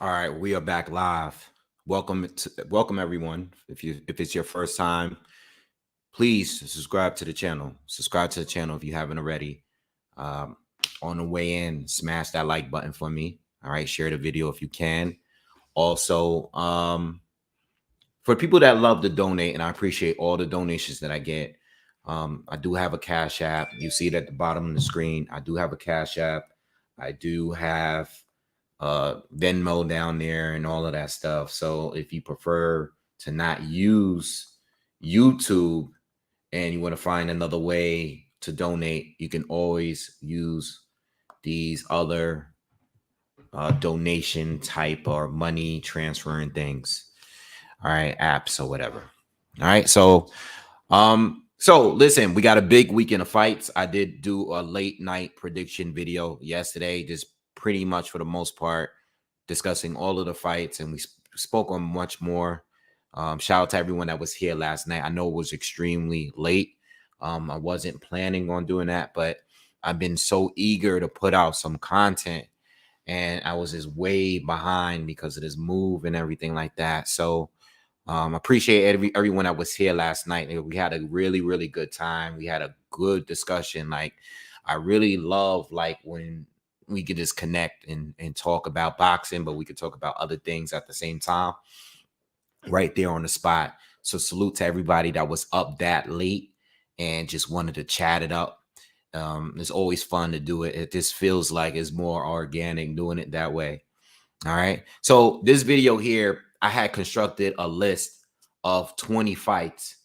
All right, we are back live. Welcome everyone. If it's your first time, please subscribe to the channel. Subscribe to the channel if you haven't already. Um, on the way in, smash that like button for me. All right, share the video if you can. Also, for people that love to donate, and I appreciate all the donations that I get. I do have a Cash App. You see it at the bottom of the screen. I do have a Cash App. I do have Venmo down there and all of that stuff. So if you prefer to not use YouTube and you want to find another way to donate, you can always use these other donation type or money transferring things. All right, apps or whatever. All right, so listen, we got a big weekend of fights. I did do a late night prediction video yesterday, just pretty much for the most part discussing all of the fights, and we spoke on much more. Shout out to everyone that was here last night. I know it was extremely late. I wasn't planning on doing that, but I've been so eager to put out some content, and I was just way behind because of this move and everything like that. So appreciate everyone that was here last night. We had a really good time. We had a good discussion. Like, I really love like when we could just connect and talk about boxing, but we could talk about other things at the same time right there on the spot. So salute to everybody that was up that late and just wanted to chat it up. It's always fun to do it. It just feels like it's more organic doing it that way. All right. So this video here, I had constructed a list of 20 fights,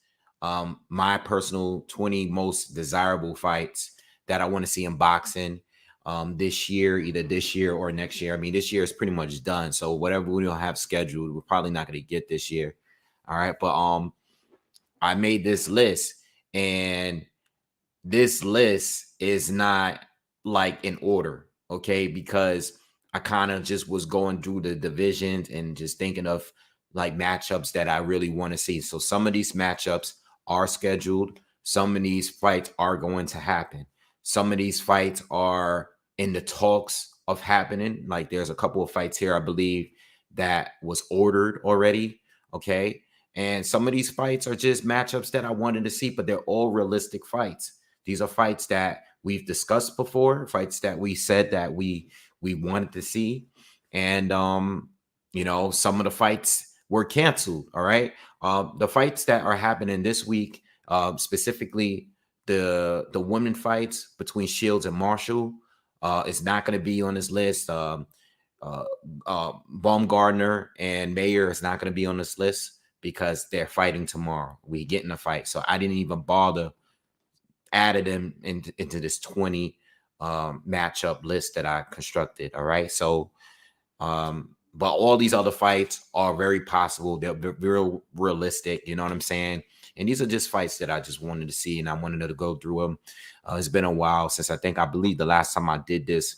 my personal 20 most desirable fights that I want to see in boxing this year, either this year or next year. I mean, this year is pretty much done. So whatever we don't have scheduled, we're probably not going to get this year. All right. But I made this list, and this list is not like in order, okay? Because I kind of just was going through the divisions and just thinking of like matchups that I really want to see. So some of these matchups are scheduled. Some of these fights are going to happen. Some of these fights are in the talks of happening. Like there's a couple of fights here, I believe, that was ordered already, okay? And some of these fights are just matchups that I wanted to see, but they're all realistic fights. These are fights that we've discussed before, fights that we said that we wanted to see. And you know, some of the fights were canceled. All right. The fights that are happening this week, specifically the women fights between Shields and Marshall, is not going to be on this list. Baumgardner and Mayer is not going to be on this list because they're fighting tomorrow. We get in a fight. So I didn't even bother added them into this 20 matchup list that I constructed. All right. So, but all these other fights are very possible. They're real realistic. You know what I'm saying? And these are just fights that I just wanted to see, and I wanted to go through them. It's been a while since I believe the last time I did this,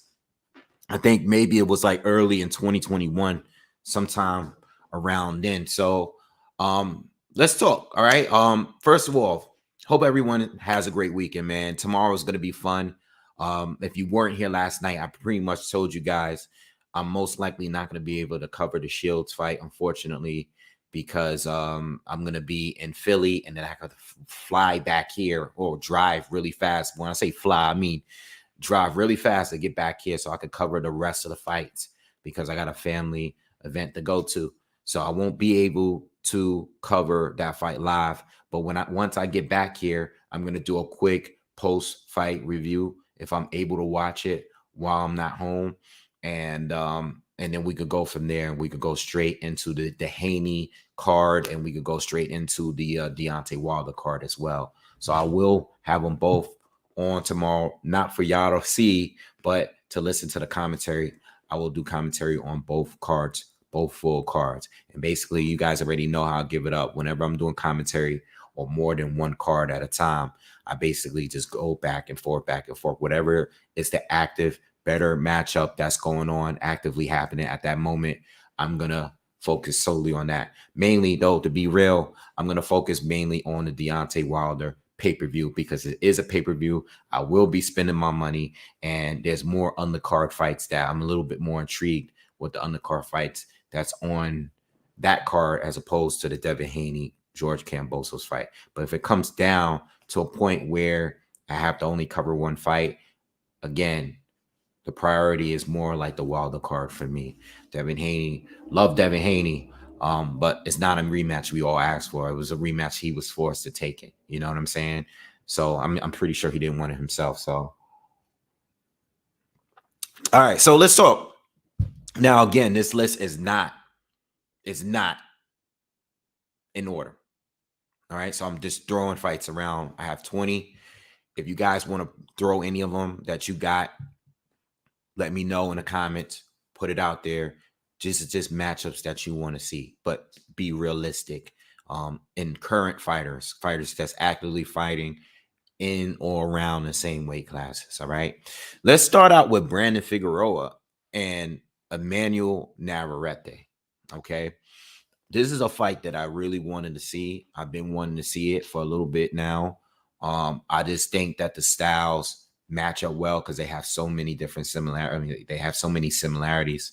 I think maybe it was like early in 2021, sometime around then. So let's talk. All right. First of all, hope everyone has a great weekend, man. Tomorrow is going to be fun. If you weren't here last night, I pretty much told you guys I'm most likely not going to be able to cover the Shields fight, unfortunately, because I'm going to be in Philly, and then I have to fly back here or drive really fast. When I say fly, I mean drive really fast to get back here so I could cover the rest of the fights, because I got a family event to go to. So I won't be able to cover that fight live. But once I get back here, I'm going to do a quick post-fight review if I'm able to watch it while I'm not home. And then we could go from there, and we could go straight into the Haney card, and we could go straight into the Deontay Wilder card as well. So I will have them both on tomorrow, not for y'all to see, but to listen to the commentary. I will do commentary on both cards, both full cards. And basically, you guys already know how I give it up. Whenever I'm doing commentary or more than one card at a time, I basically just go back and forth, whatever is the active, better matchup that's going on, actively happening at that moment. I'm going to focus solely on that. Mainly, though, to be real, I'm going to focus mainly on the Deontay Wilder pay-per-view, because it is a pay-per-view. I will be spending my money, and there's more undercard fights that I'm a little bit more intrigued with the undercard fights that's on that card as opposed to the Devin Haney, George Kambosos fight. But if it comes down to a point where I have to only cover one fight, again, the priority is more like the Wilder card for me. Devin Haney, love Devin Haney, but it's not a rematch we all asked for. It was a rematch he was forced to take it. You know what I'm saying? So I'm pretty sure he didn't want it himself. So, all right. So let's talk. Now, again, this list is not in order. All right. So I'm just throwing fights around. I have 20. If you guys want to throw any of them that you got, let me know in the comments. Put it out there. Just matchups that you want to see, but be realistic. In current fighters that's actively fighting in or around the same weight classes. All right. Let's start out with Brandon Figueroa and Emmanuel Navarrete. Okay. This is a fight that I really wanted to see. I've been wanting to see it for a little bit now. I just think that the styles match up well because they have so many different similarities. I mean, they have so many similarities,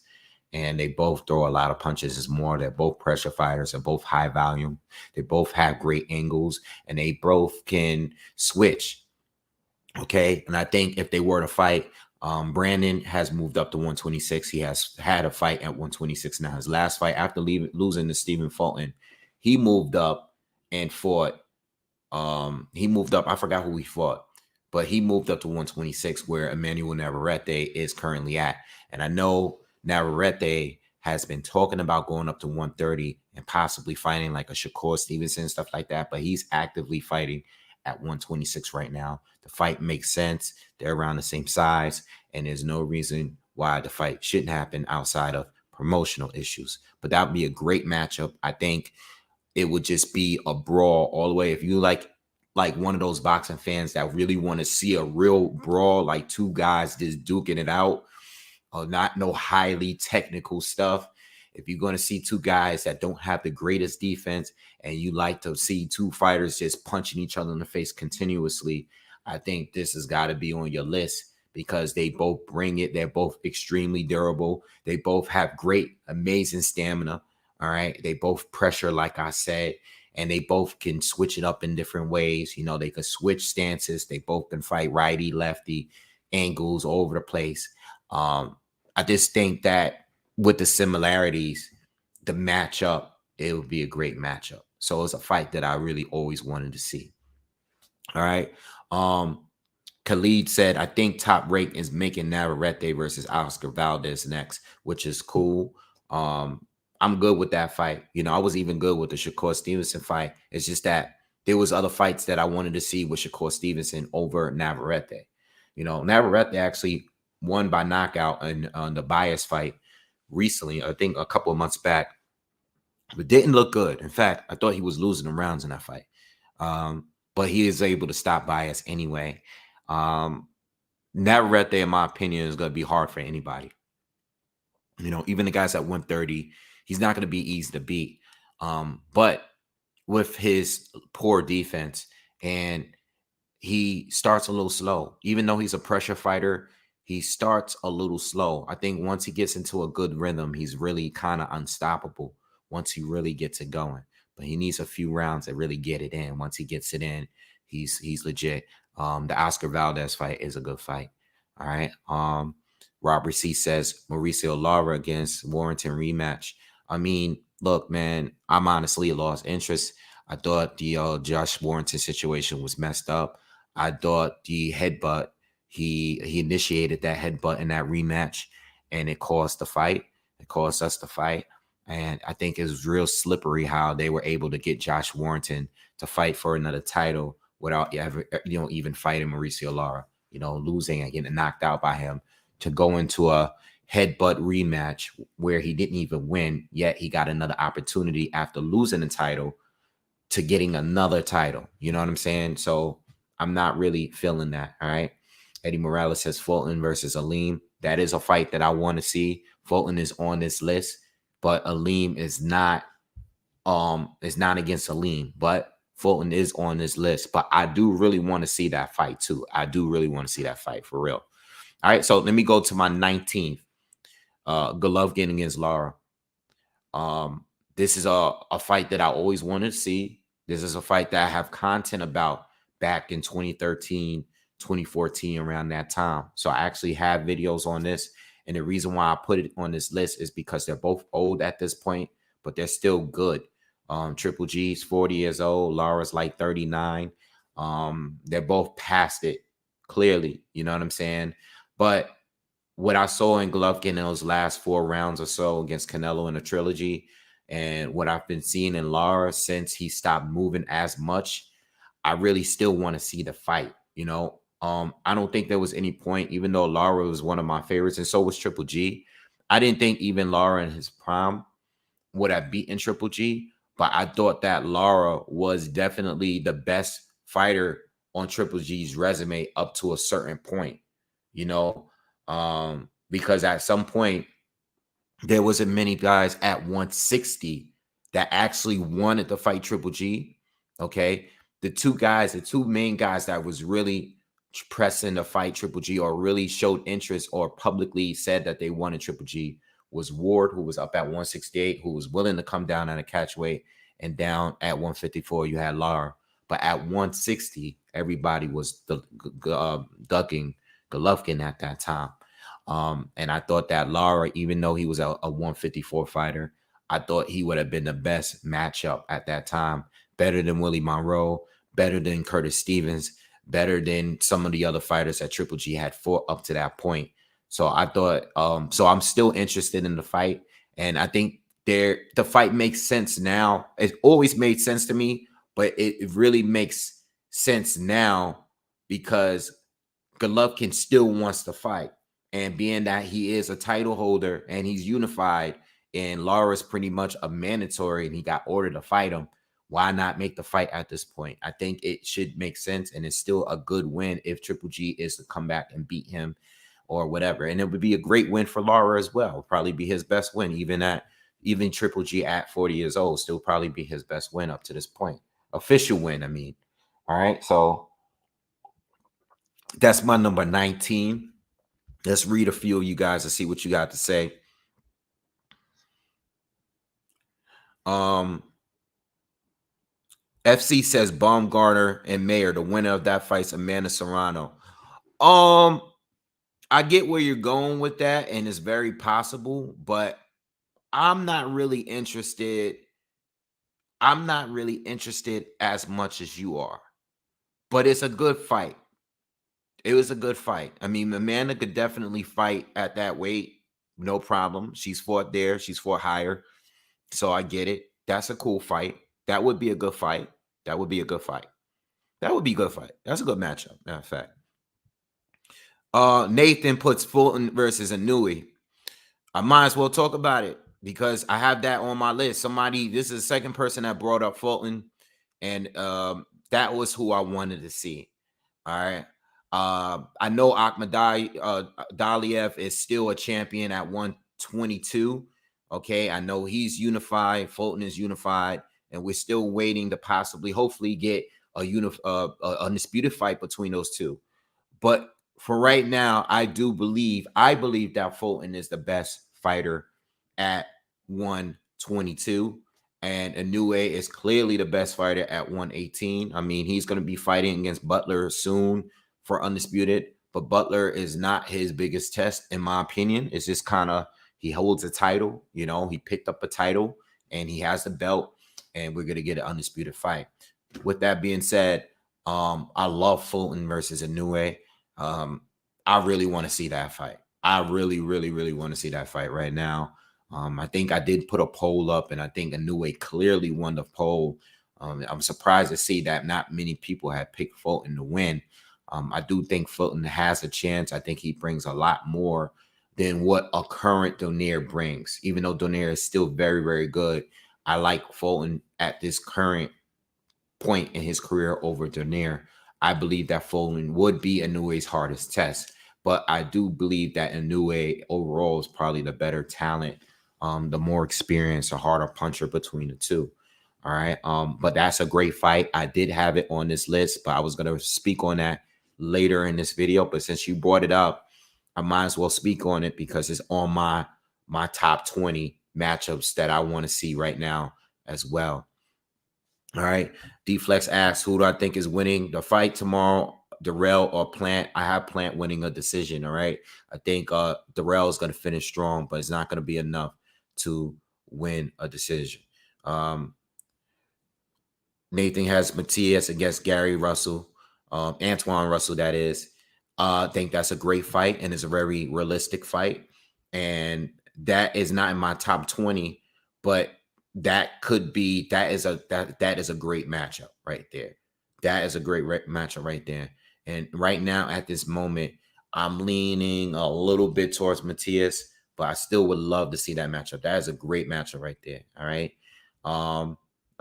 and they both throw a lot of punches. It's more, they're both pressure fighters. They're both high volume. They both have great angles, and they both can switch. Okay, and I think if they were to fight, Brandon has moved up to 126. He has had a fight at 126 now. His last fight after losing to Stephen Fulton, he moved up and fought. He moved up. I forgot who he fought, but he moved up to 126 where Emmanuel Navarrete is currently at. And I know Navarrete has been talking about going up to 130 and possibly fighting like a Shakur Stevenson and stuff like that, but he's actively fighting at 126 right now. The fight makes sense. They're around the same size, and there's no reason why the fight shouldn't happen outside of promotional issues. But that would be a great matchup. I think it would just be a brawl all the way. If you like one of those boxing fans that really want to see a real brawl, like two guys just duking it out, or not no highly technical stuff. If you're going to see two guys that don't have the greatest defense and you like to see two fighters just punching each other in the face continuously, I think this has got to be on your list because they both bring it. They're both extremely durable. They both have great, amazing stamina. All right. They both pressure, like I said, and they both can switch it up in different ways. You know, they can switch stances. They both can fight righty, lefty, angles all over the place. I just think that with the similarities, the matchup, it would be a great matchup. So it's a fight that I really always wanted to see. All right. Khalid said, I think Top Rank is making Navarrete versus Oscar Valdez next, which is cool. I'm good with that fight. You know, I was even good with the Shakur Stevenson fight. It's just that there was other fights that I wanted to see with Shakur Stevenson over Navarrete. You know, Navarrete actually won by knockout on the Bias fight recently, I think a couple of months back, but didn't look good. In fact, I thought he was losing the rounds in that fight. But he is able to stop Bias anyway. Navarrete, in my opinion, is going to be hard for anybody. You know, even the guys at 130, he's not going to be easy to beat. But with his poor defense, and he starts a little slow. Even though he's a pressure fighter, he starts a little slow. I think once he gets into a good rhythm, he's really kind of unstoppable once he really gets it going. But he needs a few rounds to really get it in. Once he gets it in, he's legit. The Oscar Valdez fight is a good fight. All right. Robert C says Mauricio Lara against Warrington rematch. I mean, look, man, I'm honestly lost interest. I thought the Josh Warrington situation was messed up. I thought the headbutt, he initiated that headbutt in that rematch, and it caused the fight. It caused us to fight. And I think it was real slippery how they were able to get Josh Warrington to fight for another title without ever, even fighting Mauricio Lara, losing and getting knocked out by him, to go into a headbutt rematch where he didn't even win, yet he got another opportunity after losing the title to getting another title. You know what I'm saying? So I'm not really feeling that. All right. Eddie Morales says Fulton versus Aleem. That is a fight that I want to see. Fulton is on this list, but Aleem is not against Aleem, but Fulton is on this list. But I do really want to see that fight too. I do really want to see that fight for real. All right, so let me go to my 19th. Golovkin against Lara. This is a fight that I always wanted to see. This is a fight that I have content about back in 2013, 2014, around that time. So I actually have videos on this. And the reason why I put it on this list is because they're both old at this point, but they're still good. Triple G's 40 years old. Lara's like 39. They're both past it clearly. You know what I'm saying? But what I saw in Golovkin in those last 4 rounds or so against Canelo in the trilogy, and what I've been seeing in Lara since he stopped moving as much, I really still want to see the fight. You know, I don't think there was any point, even though Lara was one of my favorites, and so was Triple G. I didn't think even Lara in his prime would have beaten Triple G, but I thought that Lara was definitely the best fighter on Triple G's resume up to a certain point, you know, because at some point there wasn't many guys at 160 that actually wanted to fight Triple G. Okay. The two main guys that was really pressing to fight Triple G or really showed interest or publicly said that they wanted Triple G was Ward, who was up at 168, who was willing to come down at a catch weight, and down at 154, you had Lara. But at 160, everybody was ducking Golovkin at that time. And I thought that Lara, even though he was a 154 fighter, I thought he would have been the best matchup at that time. Better than Willie Monroe, better than Curtis Stevens, better than some of the other fighters that Triple G had fought up to that point. So I thought, so I'm still interested in the fight. And I think the fight makes sense now. It always made sense to me, but it really makes sense now because Golovkin still wants to fight. And being that he is a title holder and he's unified and Lara's pretty much a mandatory and he got ordered to fight him, why not make the fight at this point? I think it should make sense, and it's still a good win if Triple G is to come back and beat him or whatever. And it would be a great win for Lara as well. Probably be his best win, even Triple G at 40 years old, still probably be his best win up to this point. Official win, I mean. All right, so that's my number 19. Let's read a few of you guys and see what you got to say. FC says Baumgartner and Mayer, the winner of that fight's Amanda Serrano. I get where you're going with that, and it's very possible, but I'm not really interested. I'm not really interested as much as you are, but it's a good fight. It was a good fight. I mean, Amanda could definitely fight at that weight. No problem. She's fought there. She's fought higher. So I get it. That's a cool fight. That would be a good fight. That would be a good fight. That would be a good fight. That's a good matchup, matter of fact. Nathan puts Fulton versus Inouye. I might as well talk about it because I have that on my list. This is the second person that brought up Fulton, and that was who I wanted to see. All right. I know Ahmed Daliev is still a champion at 122. Okay. I know he's unified. Fulton is unified, and we're still waiting to possibly, hopefully, get a undisputed fight between those two. But for right now, I believe that Fulton is the best fighter at 122. And Inouye is clearly the best fighter at 118. I mean, he's going to be fighting against Butler soon for undisputed, but Butler is not his biggest test, in my opinion. It's just kind of, he holds a title, you know, he picked up a title and he has the belt, and we're going to get an undisputed fight. With that being said, I love Fulton versus Inouye. I really want to see that fight. I really, really, really want to see that fight right now. I think I did put a poll up, and I think Inouye clearly won the poll. I'm surprised to see that not many people had picked Fulton to win. I do think Fulton has a chance. I think he brings a lot more than what a current Donaire brings. Even though Donaire is still very, very good, I like Fulton at this current point in his career over Donaire. I believe that Fulton would be Inouye's hardest test, but I do believe that Inouye overall is probably the better talent, the more experienced, a harder puncher between the two. All right. But that's a great fight. I did have it on this list, but I was going to speak on that later in this video. But since you brought it up, I might as well speak on it because it's on my my top 20 matchups that I want to see right now as well. All right. D-Flex asks, who do I think is winning the fight tomorrow? Darrell or Plant? I have Plant winning a decision. All right. I think Darrell is going to finish strong, but it's not going to be enough to win a decision. Nathan has Matias against Gary Russell, Antoine Russell, that is. I think that's a great fight, and it's a very realistic fight. And that is not in my top 20, but that is a great matchup right there. That is a great matchup right there. And right now, at this moment, I'm leaning a little bit towards Matias, but I still would love to see that matchup. That is a great matchup right there. All right.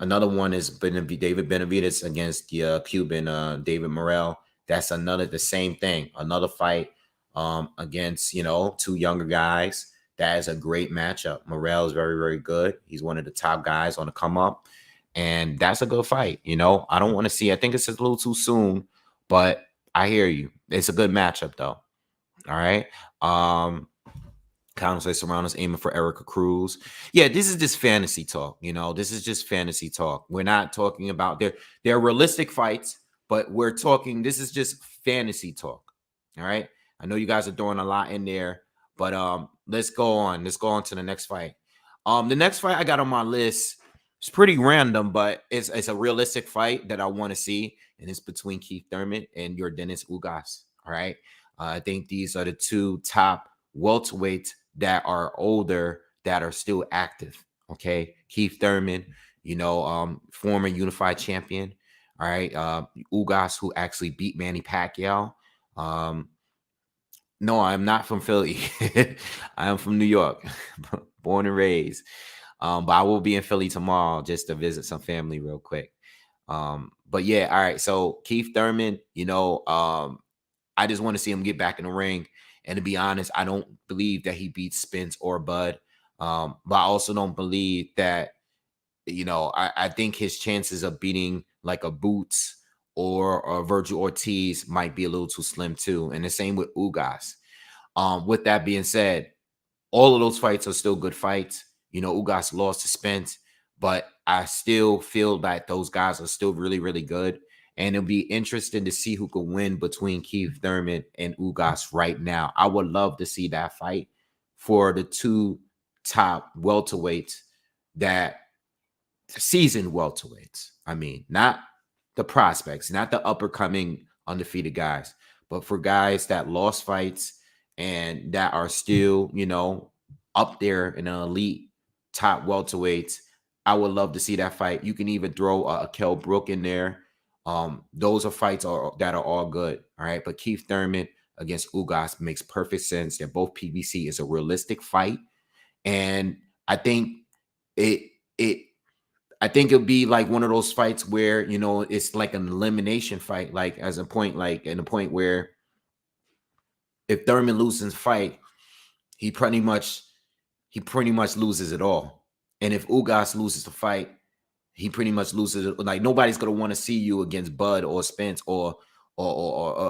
Another one is David Benavidez against the Cuban David Morrell. That's the same thing. Another fight against, two younger guys. That is a great matchup. Morrell is very, very good. He's one of the top guys on the come up. And that's a good fight. I don't want to see. I think it's just a little too soon, but I hear you. It's a good matchup, though. All right. Council Serrano's aiming for Erica Cruz. Yeah, this is just fantasy talk. This is just fantasy talk. We're not talking about they're realistic fights, but we're talking. This is just fantasy talk. All right. I know you guys are throwing a lot in there, but let's go on. Let's go on to the next fight. The next fight I got on my list is pretty random, but it's a realistic fight that I want to see, and it's between Keith Thurman and Yordenis Ugas. All right. I think these are the two top welterweights that are older that are still active. Okay. Keith Thurman, former unified champion. All right. Ugas, who actually beat Manny Pacquiao. No, I'm not from Philly. I am from New York, born and raised. But I will be in Philly tomorrow just to visit some family real quick. But yeah, all right. So Keith Thurman, I just want to see him get back in the ring. And to be honest, I don't believe that he beats Spence or Bud. But I also don't believe that, I think his chances of beating like a Boots or Virgil Ortiz might be a little too slim too. And the same with Ugas. With that being said, all of those fights are still good fights. Ugas lost to Spence, but I still feel that those guys are still really, really good. And it'll be interesting to see who can win between Keith Thurman and Ugas right now. I would love to see that fight for the two top welterweights, that seasoned welterweights. I mean, not the prospects, not the upper-coming undefeated guys, but for guys that lost fights and that are still, up there in an elite top welterweights. I would love to see that fight. You can even throw a Kell Brook in there. Those are fights that are all good. All right. But Keith Thurman against Ugas makes perfect sense. They're both PBC. It's a realistic fight. And I think it'll be like one of those fights where, it's like an elimination fight, like as a point, like in a point where if Thurman loses the fight, he pretty much loses it all. And if Ugas loses the fight, he pretty much loses it. Like nobody's gonna want to see you against Bud or Spence or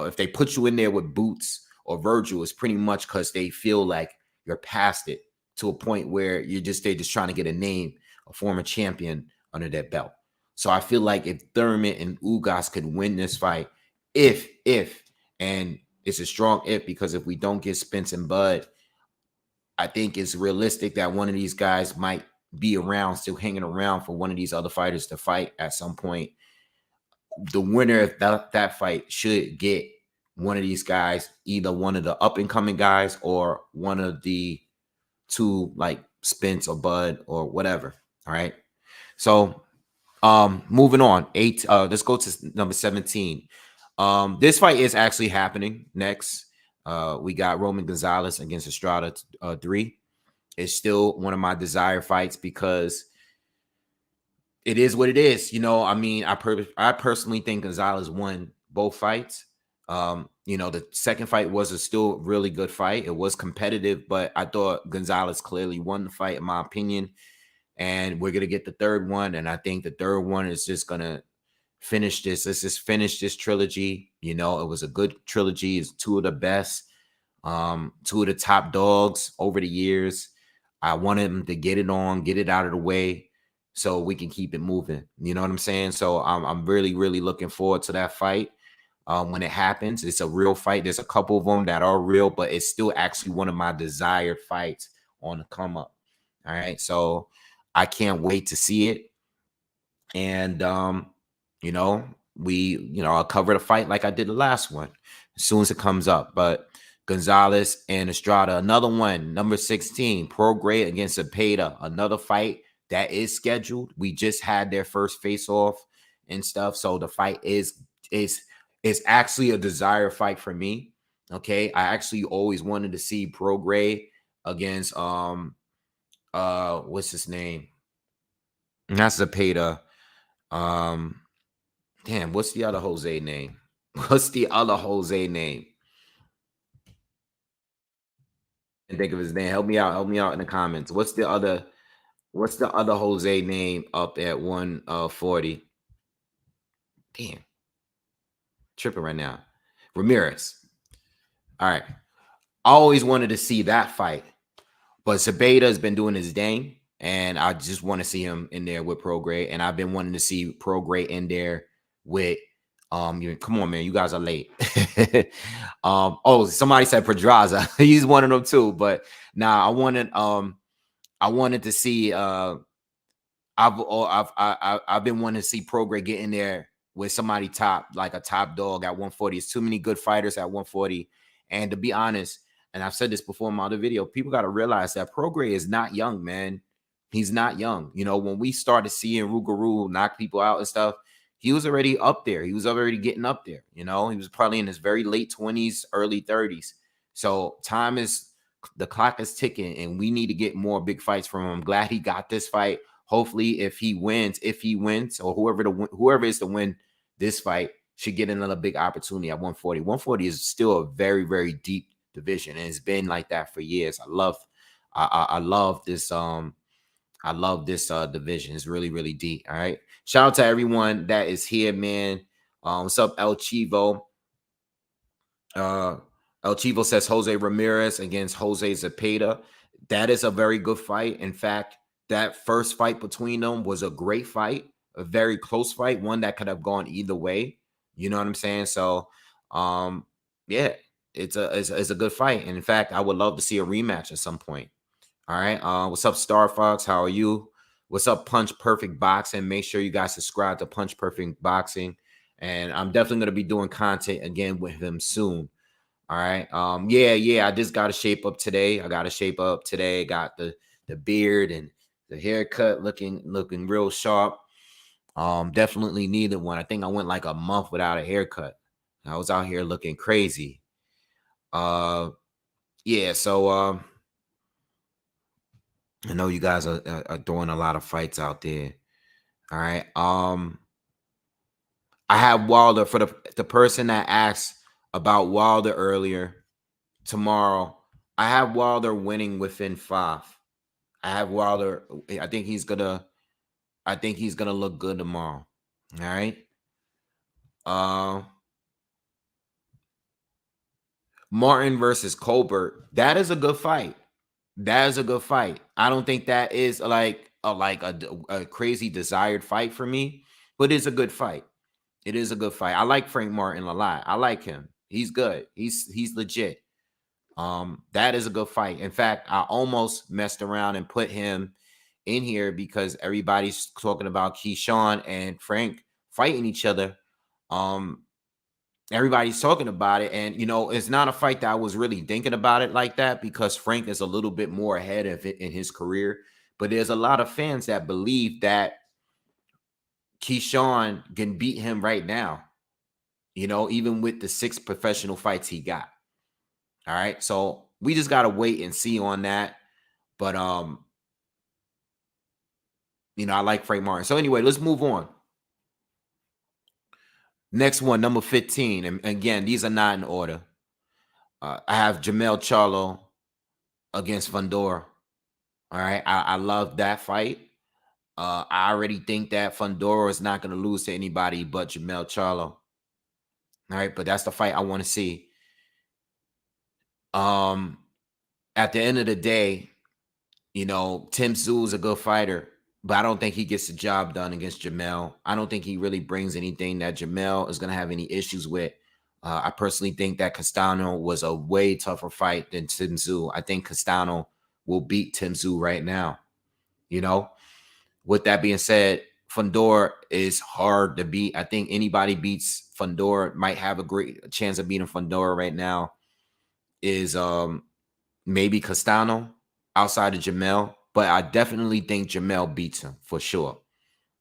if they put you in there with Boots or Virgil, it's pretty much because they feel like you're past it to a point where they're just trying to get a name, a former champion under their belt. So I feel like if Thurman and Ugas could win this fight, and it's a strong if, because if we don't get Spence and Bud, I think it's realistic that one of these guys might be around, still hanging around for one of these other fighters to fight at some point. The winner of that fight should get one of these guys, either one of the up-and-coming guys or one of the two, like Spence or Bud or whatever. All right. So moving on. Let's go to number 17. This fight is actually happening next. We got Roman Gonzalez against Estrada 3. It's still one of my desired fights because it is what it is. I mean, I personally think Gonzalez won both fights. The second fight was a still really good fight. It was competitive, but I thought Gonzalez clearly won the fight, in my opinion. And we're going to get the third one. And I think the third one is just going to finish this. Let's just finish this trilogy. It was a good trilogy. It's two of the best, two of the top dogs over the years. I want him to get it on, get it out of the way so we can keep it moving. You know what I'm saying? So I'm really, really looking forward to that fight. When it happens, it's a real fight. There's a couple of them that are real, but it's still actually one of my desired fights on the come up. All right. So I can't wait to see it. And you know, I'll cover the fight like I did the last one as soon as it comes up. But Gonzalez and Estrada, another one, number 16, Prograis against Zepeda, another fight that is scheduled. We just had their first face off and stuff. So the fight is actually a desired fight for me. Okay. I actually always wanted to see Prograis against what's his name? Not Zepeda. Um, Damn, what's the other Jose name? What's the other Jose name? And think of his name. Help me out. Help me out in the comments. What's the other Jose name up at 140? Damn, tripping right now. Ramirez. All right. I always wanted to see that fight. But Zepeda has been doing his dang. And I just want to see him in there with Prograis. And I've been wanting to see Prograis in there with come on, man, you guys are late. Oh, somebody said Pedraza. He's one of them too. But now I wanted to see I've been wanting to see Prograis get in there with somebody top, like a top dog at 140. It's too many good fighters at 140. And to be honest, and I've said this before in my other video, people got to realize that Prograis is not young, man. He's not young. You know, when we started seeing Rougarou knock people out and stuff, he was already up there. He was already getting up there. You know, he was probably in his very late 20s, early 30s. So the clock is ticking, and we need to get more big fights from him. I'm glad he got this fight. Hopefully, if he wins, or whoever is to win this fight should get another big opportunity at 140. 140 is still a very, very deep division, and it's been like that for years. I love this division. It's really, really deep. All right. Shout out to everyone that is here, man. What's up, El Chivo? El Chivo says Jose Ramirez against Jose Zepeda. That is a very good fight. In fact, that first fight between them was a great fight, a very close fight, one that could have gone either way. You know what I'm saying? So, yeah, it's a good fight. And in fact, I would love to see a rematch at some point. All right. What's up, Star Fox? How are you? What's up, Punch Perfect Boxing? Make sure you guys subscribe to Punch Perfect Boxing. And I'm definitely going to be doing content again with him soon. All right. Yeah. I just got to shape up today. Got the beard and the haircut looking real sharp. Definitely needed one. I think I went like a month without a haircut. I was out here looking crazy. Yeah. So I know you guys are doing a lot of fights out there. All right. I have Wilder for the person that asked about Wilder earlier. Tomorrow, I have Wilder winning within 5. I have Wilder. I think he's gonna look good tomorrow. All right. Martin versus Colbert. That is a good fight. That is a good fight. I don't think that is like a crazy desired fight for me, but it's a good fight. It is a good fight. I like Frank Martin a lot. I like him. He's good. He's legit. That is a good fight. In fact, I almost messed around and put him in here because everybody's talking about Keyshawn and Frank fighting each other. Everybody's talking about it, and it's not a fight that I was really thinking about it like that because Frank is a little bit more ahead of it in his career. But there's a lot of fans that believe that Keyshawn can beat him right now, even with the 6 professional fights he got. All right. So we just got to wait and see on that. But, I like Frank Martin. So anyway, let's move on. Next one, number 15. And again, these are not in order. I have Jamel Charlo against Fundora. All right. I love that fight. I already think that Fundora is not going to lose to anybody but Jamel Charlo. All right. But that's the fight I want to see. At the end of the day, You know, Tim Tszyu is a good fighter, but I don't think he gets the job done against Jamel. I don't think he really brings anything that Jamel is going to have any issues with. I personally think that Castano was a way tougher fight than Tim Tszyu. I think Castano will beat Tim Tszyu right now. You know, with that being said, Fundora is hard to beat. I think anybody beats Fundora might have a great chance of beating Fundora right now. Is maybe Castano outside of Jamel, but I definitely think Jamel beats him for sure.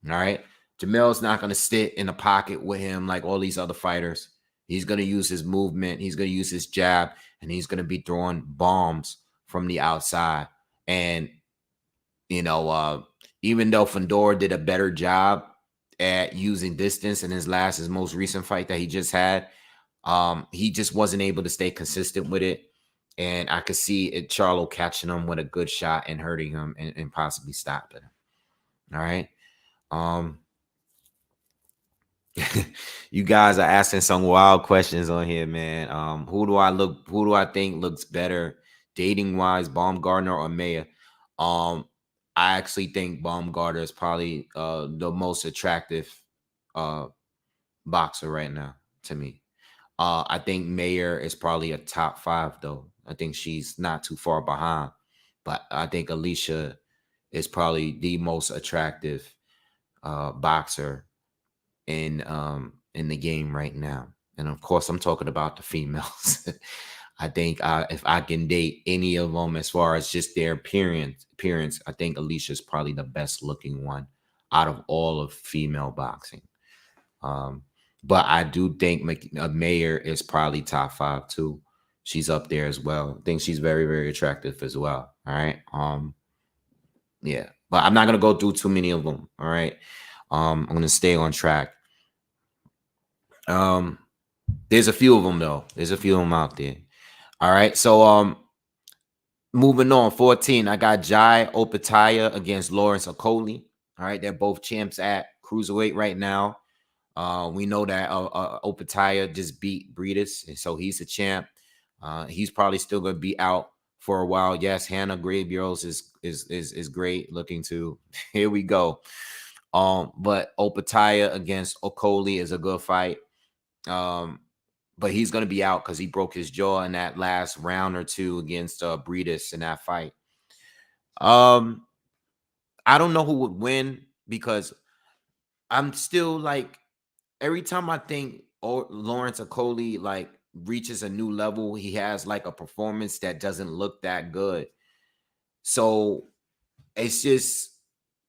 All right. Jamel's not going to sit in the pocket with him like all these other fighters. He's going to use his movement. He's going to use his jab, and he's going to be throwing bombs from the outside. And, you know, even though Fundora did a better job at using distance in his most recent fight that he just had, he just wasn't able to stay consistent with it. And I could see it, Charlo catching him with a good shot and hurting him and possibly stopping him. All right. You guys are asking some wild questions on here, man. Who do I think looks better dating wise, Baumgartner or Mayer? I actually think Baumgartner is probably the most attractive boxer right now to me. I think Mayer is probably a top 5 though. I think she's not too far behind, but I think Alicia is probably the most attractive boxer in the game right now. And of course, I'm talking about the females. I think if I can date any of them as far as just their appearance, I think Alicia's probably the best looking one out of all of female boxing. But I do think Mayer is probably top 5 too. She's up there as well. I think she's very, very attractive as well. All right. Yeah, but I'm not gonna go through too many of them. All right. I'm gonna stay on track. There's a few of them though. There's a few of them out there. All right. So moving on, 14. I got Jai Opataya against Lawrence Okoli. All right, they're both champs at cruiserweight right now. We know that Opataya just beat Breedis, and so he's a champ. He's probably still going to be out for a while. Yes, Hannah Graybros is great looking too. Here we go. But Opataya against Okoli is a good fight. But he's going to be out because he broke his jaw in that last round or two against Breedis in that fight. I don't know who would win because I'm still like, every time I think Lawrence Okoli like reaches a new level, he has like a performance that doesn't look that good. So it's just,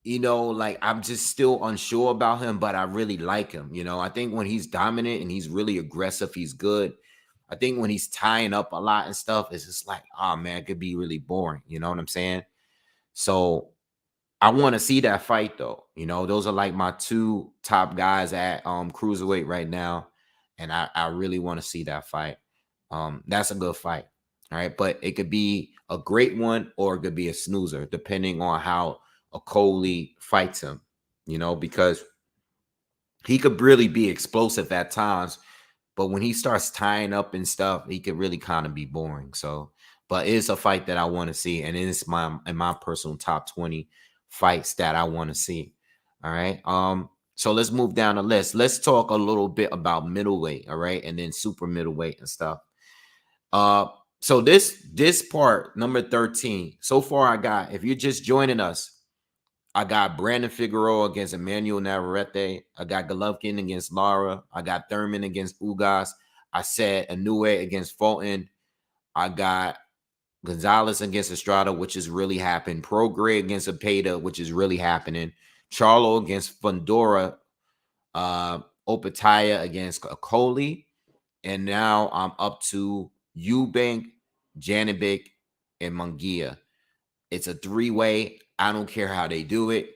you know, like I'm just still unsure about him, but I really like him. You know, I think when he's dominant and he's really aggressive, he's good. I think when he's tying up a lot and stuff, it's just like, oh man, it could be really boring. You know what I'm saying? So I want to see that fight though. You know, those are like my 2 top guys at cruiserweight right now. And I really want to see that fight. That's a good fight. All right. But it could be a great one or it could be a snoozer, depending on how Okoli fights him, you know, because he could really be explosive at times. But when he starts tying up and stuff, he could really kind of be boring. So, but it's a fight that I want to see. And it's in my personal top 20 fights that I want to see. All right. So let's move down the list. Let's talk a little bit about middleweight, all right, and then super middleweight and stuff. So this part, number 13, so far I got, if you're just joining us, I got Brandon Figueroa against Emmanuel Navarrete. I got Golovkin against Lara. I got Thurman against Ugas. I said Inoue against Fulton. I got Gonzalez against Estrada, which is really happening. Prograis against Apeda, which is really happening. Charlo against Fundora. Opataya against Okoli. And now I'm up to Eubank, Janovic, and Munguia. It's a 3-way. I don't care how they do it.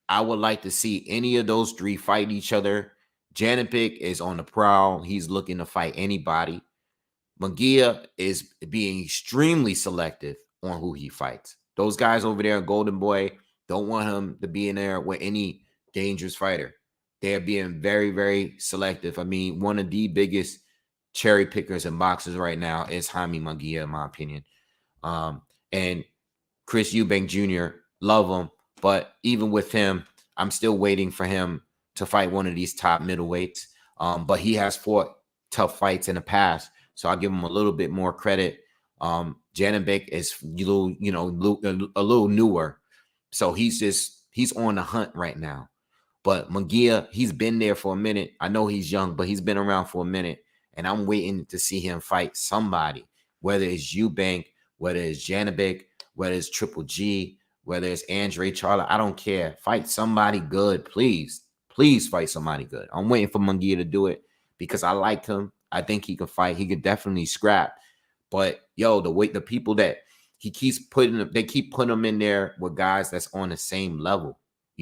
I would like to see any of those 3 fight each other. Janovic is on the prowl. He's looking to fight anybody. Munguia is being extremely selective on who he fights. Those guys over there, Golden Boy, don't want him to be in there with any dangerous fighter. They're being very, very selective. I mean, one of the biggest cherry pickers and boxers right now is Jaime Munguia, in my opinion. And Chris Eubank Jr., love him. But even with him, I'm still waiting for him to fight one of these top middleweights. But he has fought tough fights in the past, so I'll give him a little bit more credit. Janibek is a little newer, so he's on the hunt right now. But Munguia, he's been there for a minute. I know he's young, but he's been around for a minute, and I'm waiting to see him fight somebody, whether it's Eubank, whether it's Janibek, whether it's Triple G, whether it's Andre Charla. I don't care. Fight somebody good, please. Please fight somebody good. I'm waiting for Munguia to do it because I like him. I think he can fight. He could definitely scrap. But yo, the people that he keeps putting, they keep putting him in there with guys that's on the same level,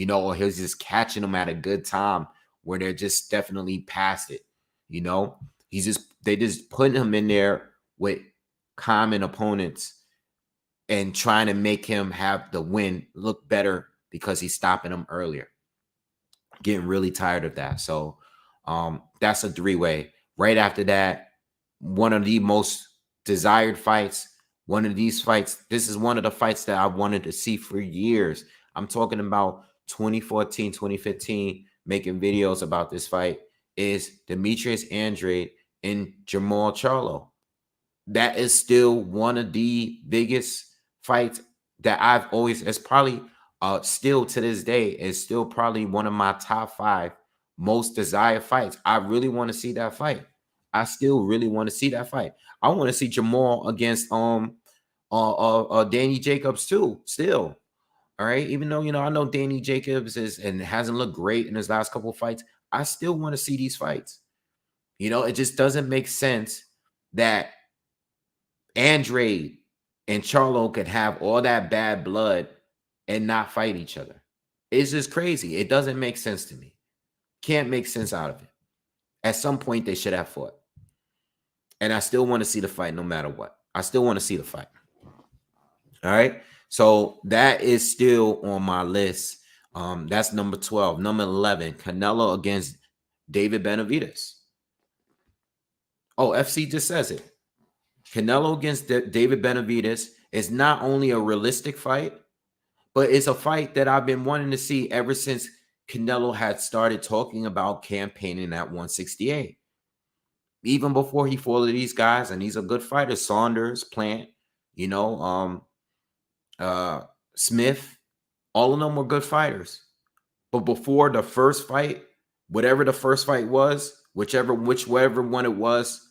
or he's just catching them at a good time where they're just definitely past it. They just putting him in there with common opponents and trying to make him have the win look better because he's stopping them earlier. Getting really tired of that. So that's a 3-way. Right after that, one of the most desired fights, one of these fights, this is one of the fights that I wanted to see for years. I'm talking about 2014, 2015, making videos about this fight, is Demetrius Andrade and Jermall Charlo. That is still one of the biggest fights that I've always, it's probably still to this day, is still probably one of my top 5 most desired fights. I really want to see that fight. I still really want to see that fight. I want to see Jermall against Danny Jacobs too, still. All right. Even though, I know Danny Jacobs hasn't looked great in his last couple of fights, I still want to see these fights. It just doesn't make sense that Andrade and Charlo could have all that bad blood and not fight each other. It's just crazy. It doesn't make sense to me. Can't make sense out of it. At some point, they should have fought. And I still want to see the fight no matter what. I still want to see the fight. All right. So that is still on my list. That's number 12. Number 11, Canelo against David Benavidez. Oh, FC just says it. Canelo against David Benavidez is not only a realistic fight, but it's a fight that I've been wanting to see ever since Canelo had started talking about campaigning at 168. Even before he fought these guys, and he's a good fighter, Saunders, Plant, Smith, all of them were good fighters. But before the first fight, whatever the first fight was, whichever one it was,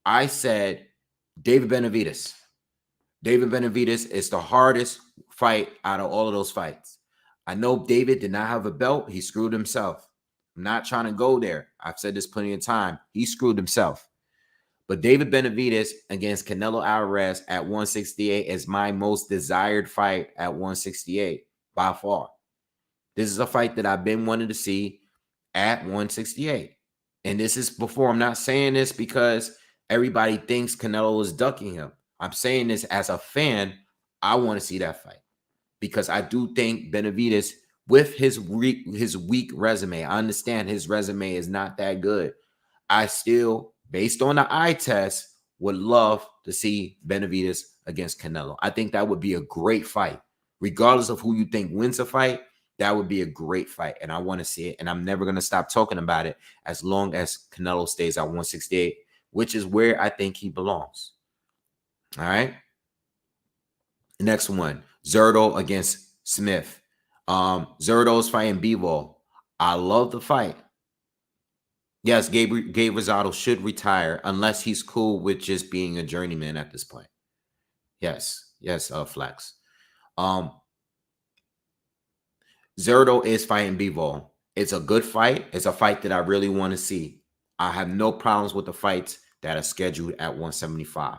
I said David Benavidez. David Benavidez is the hardest fight out of all of those fights. I know David did not have a belt. He screwed himself. I'm not trying to go there. I've said this plenty of time. He screwed himself. But David Benavidez against Canelo Alvarez at 168 is my most desired fight at 168 by far. This is a fight that I've been wanting to see at 168. And this is before, I'm not saying this because everybody thinks Canelo is ducking him. I'm saying this as a fan. I want to see that fight because I do think Benavidez, with his weak resume, I understand his resume is not that good. I still, based on the eye test, would love to see Benavidez against Canelo. I think that would be a great fight. Regardless of who you think wins a fight, that would be a great fight. And I want to see it. And I'm never going to stop talking about it as long as Canelo stays at 168, which is where I think he belongs. All right. Next one, Zurdo against Smith. Zurdo's fighting Bivol. I love the fight. Yes, Gabe Rosado should retire unless he's cool with just being a journeyman at this point. Yes, Flex. Zurdo is fighting Bivol. It's a good fight. It's a fight that I really want to see. I have no problems with the fights that are scheduled at 175.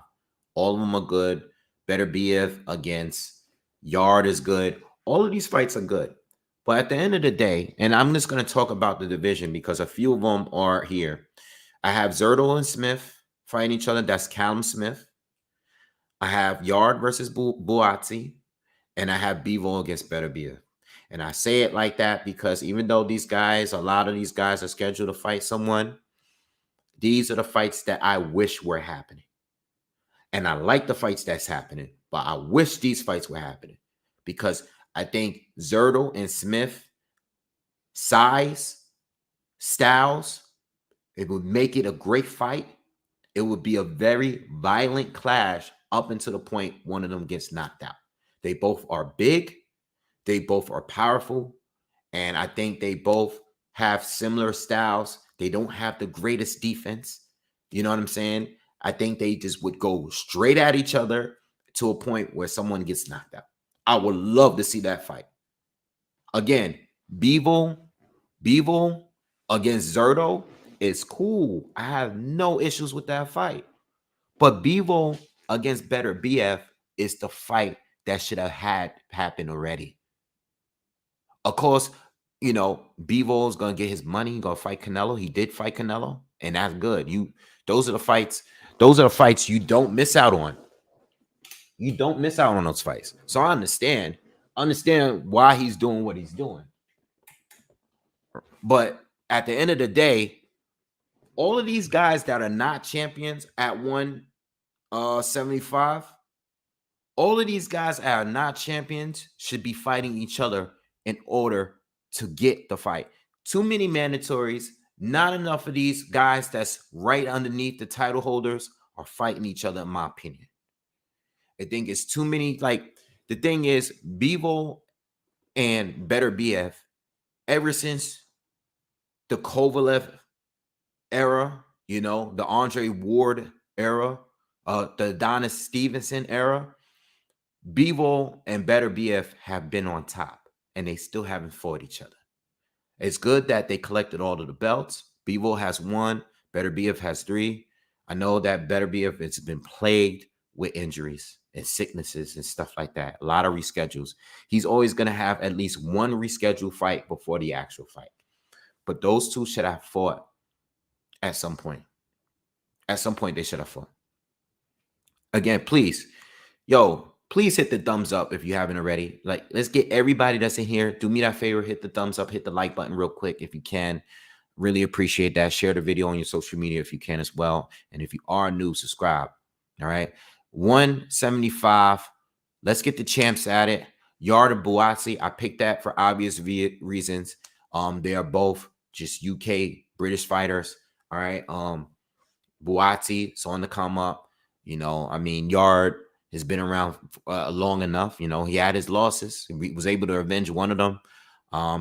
All of them are good. Beterbiev against Yard is good. All of these fights are good. But at the end of the day, and I'm just going to talk about the division because a few of them are here. I have Zurdo and Smith fighting each other. That's Callum Smith. I have Yard versus Buatsi. And I have Bivol against Beterbiev. And I say it like that because even though a lot of these guys are scheduled to fight someone, these are the fights that I wish were happening. And I like the fights that's happening. But I wish these fights were happening because I think Zerto and Smith size, styles, it would make it a great fight. It would be a very violent clash up until the point one of them gets knocked out. They both are big. They both are powerful. And I think they both have similar styles. They don't have the greatest defense. You know what I'm saying? I think they just would go straight at each other to a point where someone gets knocked out. I would love to see that fight. Again, Bivol against Zerto is cool. I have no issues with that fight. But Bivol against Better BF is the fight that should have had happened already. Of course, you know, Bivol's gonna get his money. He's gonna fight Canelo. He did fight Canelo, and that's good. Those are the fights. Those are the fights you don't miss out on. You don't miss out on those fights. So I understand why he's doing what he's doing. But at the end of the day, all of these guys that are not champions at 175, all of these guys that are not champions should be fighting each other in order to get the fight. Too many mandatories. Not enough of these guys that's right underneath the title holders are fighting each other, in my opinion. I think it's too many. Like, the thing is, Bivol and Better BF, ever since the Kovalev era, you know, the Andre Ward era, the Adonis Stevenson era, Bivol and Better BF have been on top, and they still haven't fought each other. It's good that they collected all of the belts. Bivol has 1, Better BF has 3. I know that Better BF has been plagued with injuries and sicknesses and stuff like that. A lot of reschedules. He's always going to have at least one rescheduled fight before the actual fight. But those two should have fought at some point. At some point, they should have fought. Again, please hit the thumbs up if you haven't already. Like, let's get everybody that's in here. Do me that favor, hit the thumbs up, hit the like button real quick if you can. Really appreciate that. Share the video on your social media if you can as well. And if you are new, subscribe. All right. 175. Let's get the champs at it. Yard or Buatsi. I picked that for obvious reasons. They are both just UK British fighters. All right. Buatsi, on the come up. You know, I mean, Yard has been around long enough. You know, he had his losses. He was able to avenge one of them.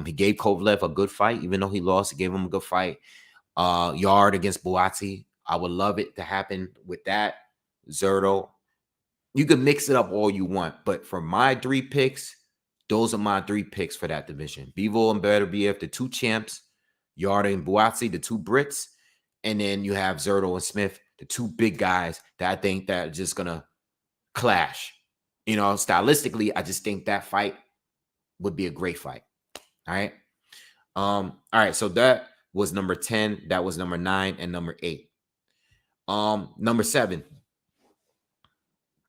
He gave Kovalev a good fight, even though he lost. He gave him a good fight. Yard against Buatsi. I would love it to happen with that. Zerto. You can mix it up all you want, but for my 3 picks, those are my 3 picks for that division. Bivol and Better BF, the 2 champs. Yard and Buatsi, the 2 Brits. And then you have Zerto and Smith, the 2 big guys that I think that are just going to clash. You know, stylistically, I just think that fight would be a great fight. All right. All right. So that was number 10. That was number 9 and number 8. Number 7.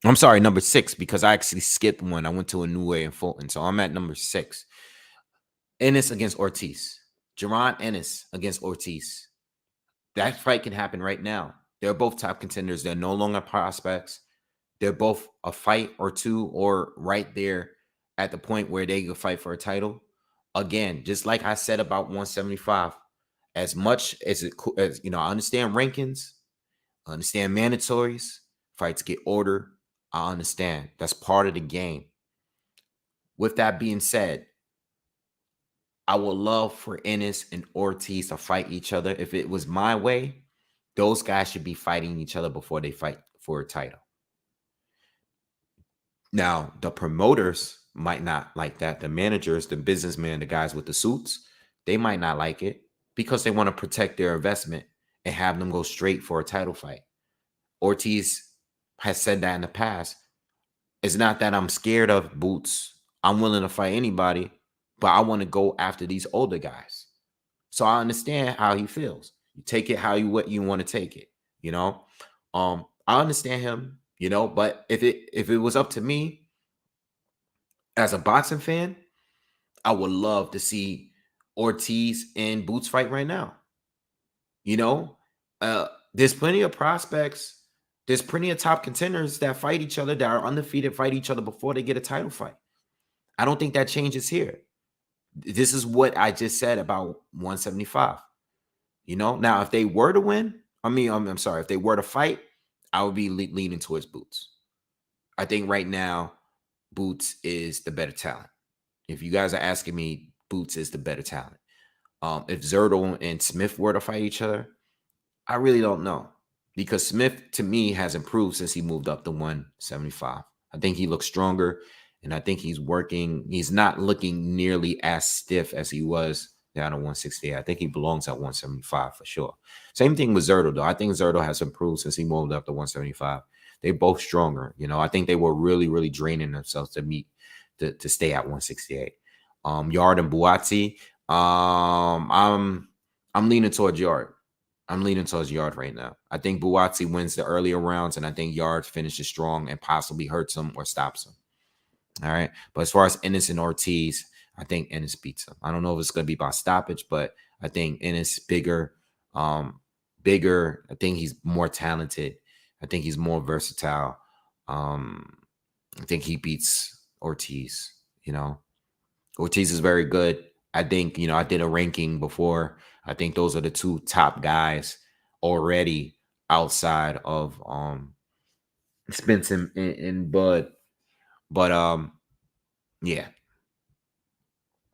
I'm sorry, number 6, because I actually skipped one. I went to a New Way in Fulton. So I'm at number 6. Ennis against Ortiz. Jaron Ennis against Ortiz. That fight can happen right now. They're both top contenders. They're no longer prospects. They're both a fight or 2 or right there at the point where they can fight for a title. Again, just like I said about 175, as much as you know, I understand rankings, I understand mandatories, fights get ordered. I understand. That's part of the game. With that being said, I would love for Ennis and Ortiz to fight each other. If it was my way, those guys should be fighting each other before they fight for a title. Now, the promoters might not like that. The managers, the businessmen, the guys with the suits, they might not like it because they want to protect their investment and have them go straight for a title fight. Ortiz has said that in the past. It's not that I'm scared of Boots. I'm willing to fight anybody, but I want to go after these older guys. So I understand how he feels. You take it how you want to take it, you know. I understand him, you know, but if it was up to me as a boxing fan, I would love to see Ortiz and Boots fight right now. You know, there's plenty of prospects There's plenty of top contenders that fight each other, that are undefeated, fight each other before they get a title fight. I don't think that changes here. This is what I just said about 175. Now if they were to win, I'm sorry, if they were to fight, I would be leaning towards Boots. I think right now, Boots is the better talent. If you guys are asking me, Boots is the better talent. If Zerto and Smith were to fight each other, I really don't know, because Smith to me has improved since he moved up to 175. I think he looks stronger, and I think he's working. He's not looking nearly as stiff as he was down to 168. I think he belongs at 175 for sure. Same thing with Zerto, though. I think Zerto has improved since he moved up to 175. They're both stronger. I think they were really, really draining themselves to stay at 168. Yard and Buatsi. I'm leaning towards Yard. I'm leaning towards Yard right now. I think Buatsi wins the earlier rounds, and I think Yard finishes strong and possibly hurts him or stops him. All right. But as far as Ennis and Ortiz, I think Ennis beats him. I don't know if it's going to be by stoppage, but I think Ennis bigger. I think he's more talented. I think he's more versatile. I think he beats Ortiz. Ortiz is very good. I think, I did a ranking before. I think those are the two top guys already outside of Spence and Bud. But yeah.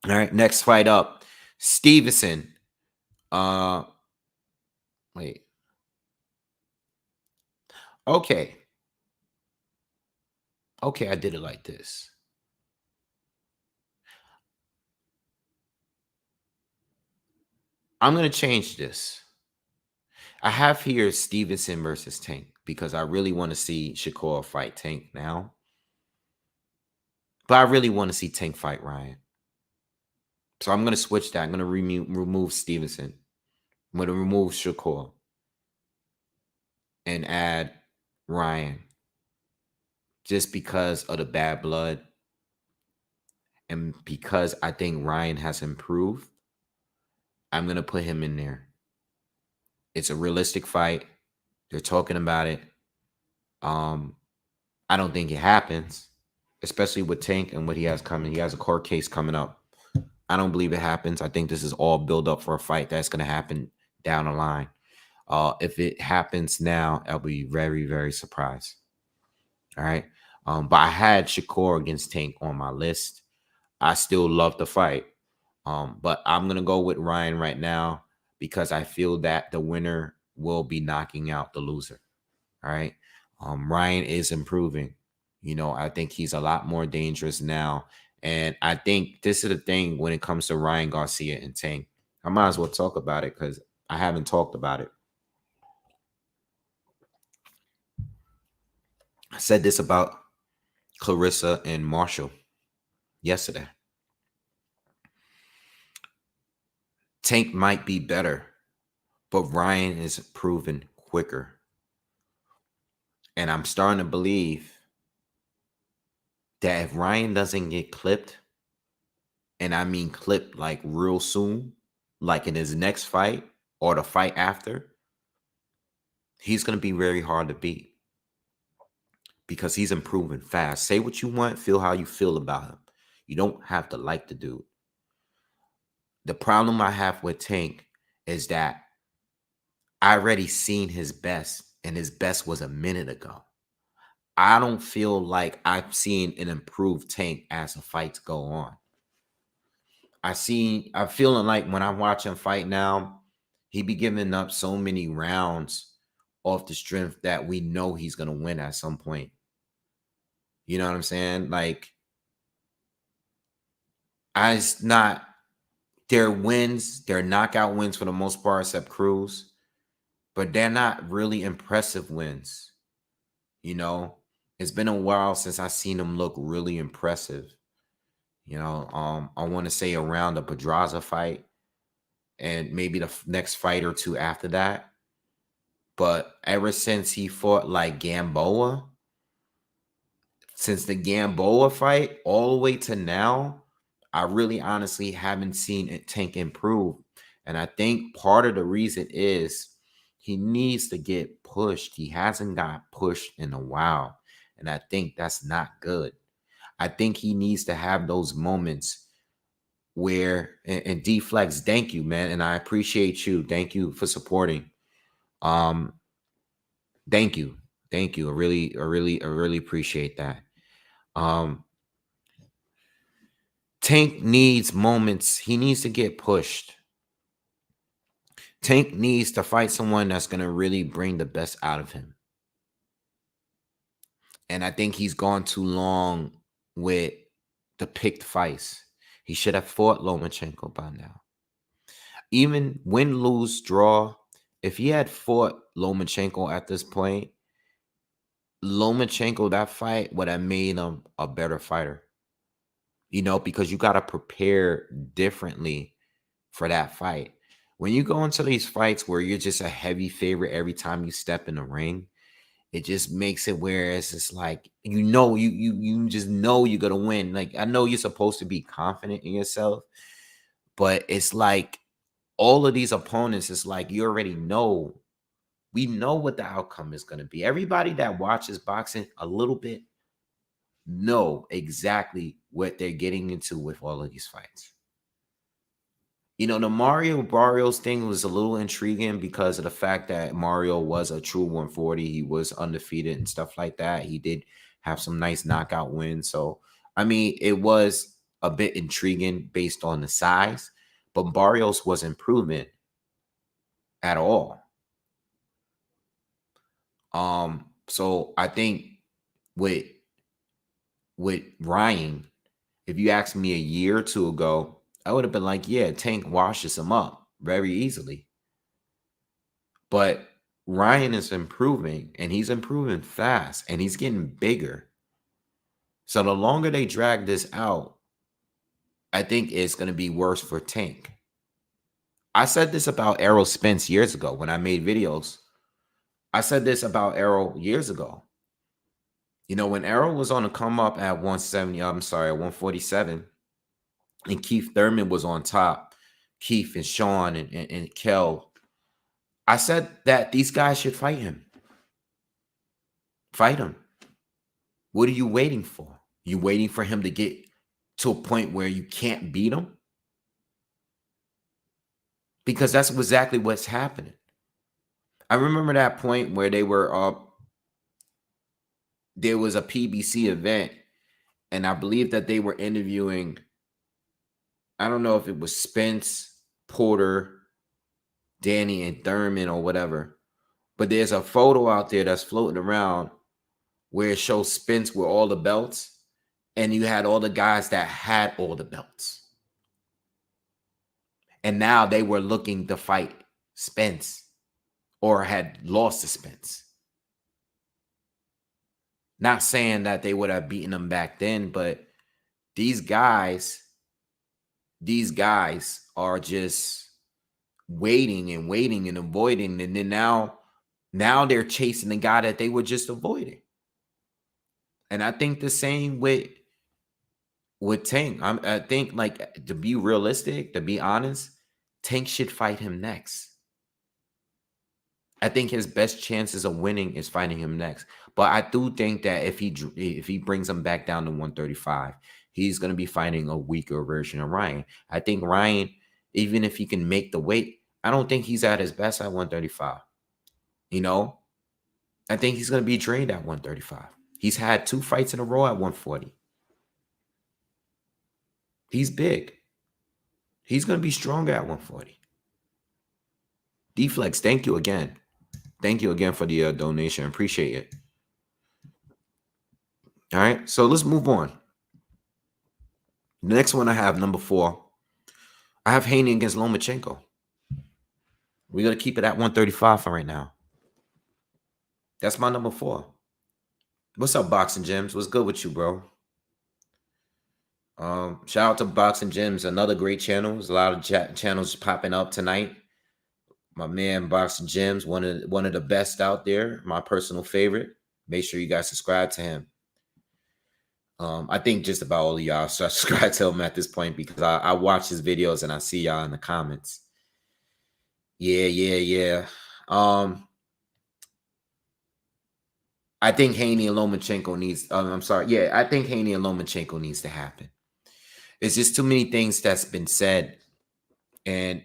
All right, next fight up. Stevenson. Wait. Okay. Okay, I did it like this. I'm going to change this. I have here Stevenson versus Tank because I really want to see Shakur fight Tank now. But I really want to see Tank fight Ryan. So I'm going to switch that. I'm going to remove Stevenson. I'm going to remove Shakur and add Ryan just because of the bad blood and because I think Ryan has improved. I'm going to put him in there. It's a realistic fight. They're talking about it. I don't think it happens, especially with Tank and what he has coming. He has a court case coming up. I don't believe it happens. I think this is all build up for a fight that's going to happen down the line. If it happens now, I'll be very, very surprised. All right. But I had Shakur against Tank on my list. I still love the fight. But I'm going to go with Ryan right now because I feel that the winner will be knocking out the loser. All right. Ryan is improving. I think he's a lot more dangerous now. And I think this is the thing when it comes to Ryan Garcia and Tank. I might as well talk about it because I haven't talked about it. I said this about Clarissa and Marshall yesterday. Tank might be better, but Ryan is proven quicker. And I'm starting to believe that if Ryan doesn't get clipped, and I mean clipped like real soon, like in his next fight or the fight after, he's going to be very hard to beat because he's improving fast. Say what you want, feel how you feel about him. You don't have to like the dude. The problem I have with Tank is that I already seen his best, and his best was a minute ago. I don't feel like I've seen an improved Tank as the fights go on. I'm feeling like when I watch him fight now, he be giving up so many rounds off the strength that we know he's going to win at some point. You know what I'm saying? Like, their wins, their knockout wins for the most part, except Cruz, but they're not really impressive wins. It's been a while since I've seen him look really impressive. I want to say around the Pedraza fight and maybe the next fight or two after that. But ever since he fought like Gamboa, since the Gamboa fight all the way to now, I really honestly haven't seen Tank improve. And I think part of the reason is He needs to get pushed. He hasn't got pushed in a while. And I think that's not good. I think he needs to have those moments where, and D-Flex, thank you, man. And I appreciate you. Thank you for supporting. Um, thank you. Thank you. I really appreciate that. Tank needs moments. He needs to get pushed. Tank needs to fight someone that's going to really bring the best out of him. And I think he's gone too long with the picked fights. He should have fought Lomachenko by now. Even win, lose, draw, if he had fought Lomachenko at this point, Lomachenko, that fight would have made him a better fighter. You know, because you got to prepare differently for that fight. When you go into these fights where you're just a heavy favorite every time you step in the ring, it just makes it where it's just like, you just know you're gonna win. Like, I know you're supposed to be confident in yourself, but it's like all of these opponents, it's like you already know. We know what the outcome is gonna be. Everybody that watches boxing a little bit know exactly what they're getting into with all of these fights. You know, the Mario Barrios thing was a little intriguing because of the fact that Mario was a true 140. He was undefeated and stuff like that. He did have some nice knockout wins. So, I mean, it was a bit intriguing based on the size, but Barrios wasn't proven at all. So I think with Ryan, if you asked me a year or two ago, I would have been like, yeah, Tank washes him up very easily. But Ryan is improving, and he's improving fast, and he's getting bigger. So the longer they drag this out, I think it's going to be worse for Tank. I said this about Errol Spence years ago when I made videos. I said this about Errol years ago. You know, when Errol was on a come up at 147, and Keith Thurman was on top, Keith and Sean and Kel, I said that these guys should fight him. Fight him. What are you waiting for? You waiting for him to get to a point where you can't beat him? Because that's exactly what's happening. I remember that point where they were there was a PBC event, and I believe that they were interviewing, I don't know if it was Spence, Porter, Danny, and Thurman or whatever. But there's a photo out there that's floating around where it shows Spence with all the belts, and you had all the guys that had all the belts. And now they were looking to fight Spence or had lost to Spence. Not saying that they would have beaten him back then, but these guys are just waiting and avoiding. And then now they're chasing the guy that they were just avoiding. And I think the same with Tank. I think, like, to be realistic, to be honest, Tank should fight him next. I think his best chances of winning is fighting him next. But I do think that if he brings him back down to 135, he's going to be fighting a weaker version of Ryan. I think Ryan, even if he can make the weight, I don't think he's at his best at 135. You know, I think he's going to be drained at 135. He's had 2 fights in a row at 140. He's big. He's going to be stronger at 140. D-Flex, thank you again. Thank you again for the donation. Appreciate it. All right, so let's move on. The next one I have, number 4. I have Haney against Lomachenko. We're going to keep it at 135 for right now. That's my number 4. What's up, Boxing Gems? What's good with you, bro? Shout out to Boxing Gems, another great channel. There's a lot of channels popping up tonight. My man Boxing Gems, one of the best out there, my personal favorite. Make sure you guys subscribe to him. I think just about all of y'all subscribe to him at this point, because I watch his videos and I see y'all in the comments. Yeah. I think Haney and Lomachenko needs. I'm sorry. Yeah, I think Haney and Lomachenko needs to happen. It's just too many things that's been said, and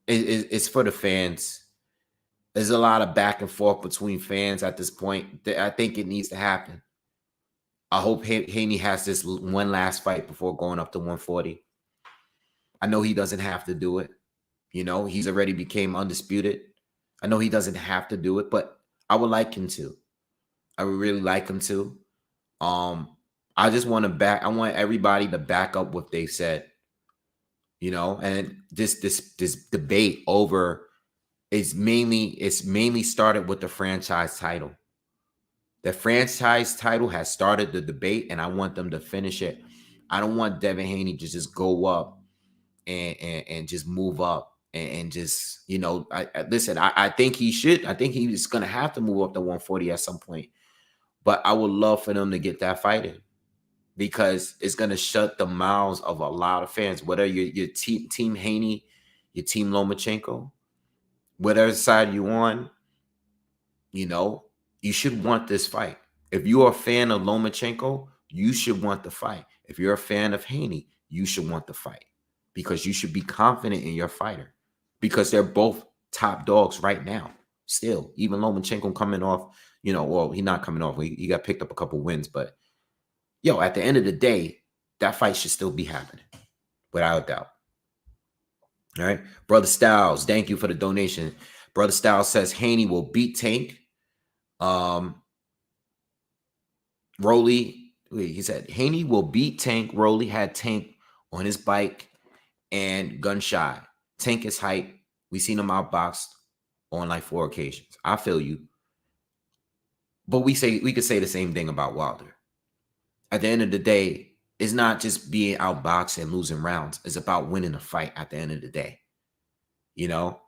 it's for the fans. There's a lot of back and forth between fans at this point. I think it needs to happen. I hope Haney has this one last fight before going up to 140. I know he doesn't have to do it. You know, he's already became undisputed. I know he doesn't have to do it, but I would like him to. I would really like him to. I just want to I want everybody to back up what they said. You know, and this debate over it's mainly started with the franchise title. The franchise title has started the debate, and I want them to finish it. I don't want Devin Haney to just go up and just move up and just, you know, listen, I think he should. I think he's going to have to move up to 140 at some point. But I would love for them to get that fight in because it's going to shut the mouths of a lot of fans, whether your team Haney, your team Lomachenko, whatever side you on, you know, you should want this fight. If you're a fan of Lomachenko, you should want the fight. If you're a fan of Haney, you should want the fight because you should be confident in your fighter because they're both top dogs right now. Still, even Lomachenko coming off, you know, well, he's not coming off. He got picked up a couple wins, but yo, at the end of the day, that fight should still be happening without a doubt. All right. Brother Styles, thank you for the donation. Brother Styles says Haney will beat Tank. Rolly, he said Haney will beat Tank. Rolly had Tank on his bike and gun shy. Tank is hype. We seen him outboxed on like 4 occasions. I feel you. But we could say the same thing about Wilder. At the end of the day, it's not just being outboxed and losing rounds. It's about winning a fight at the end of the day. You know?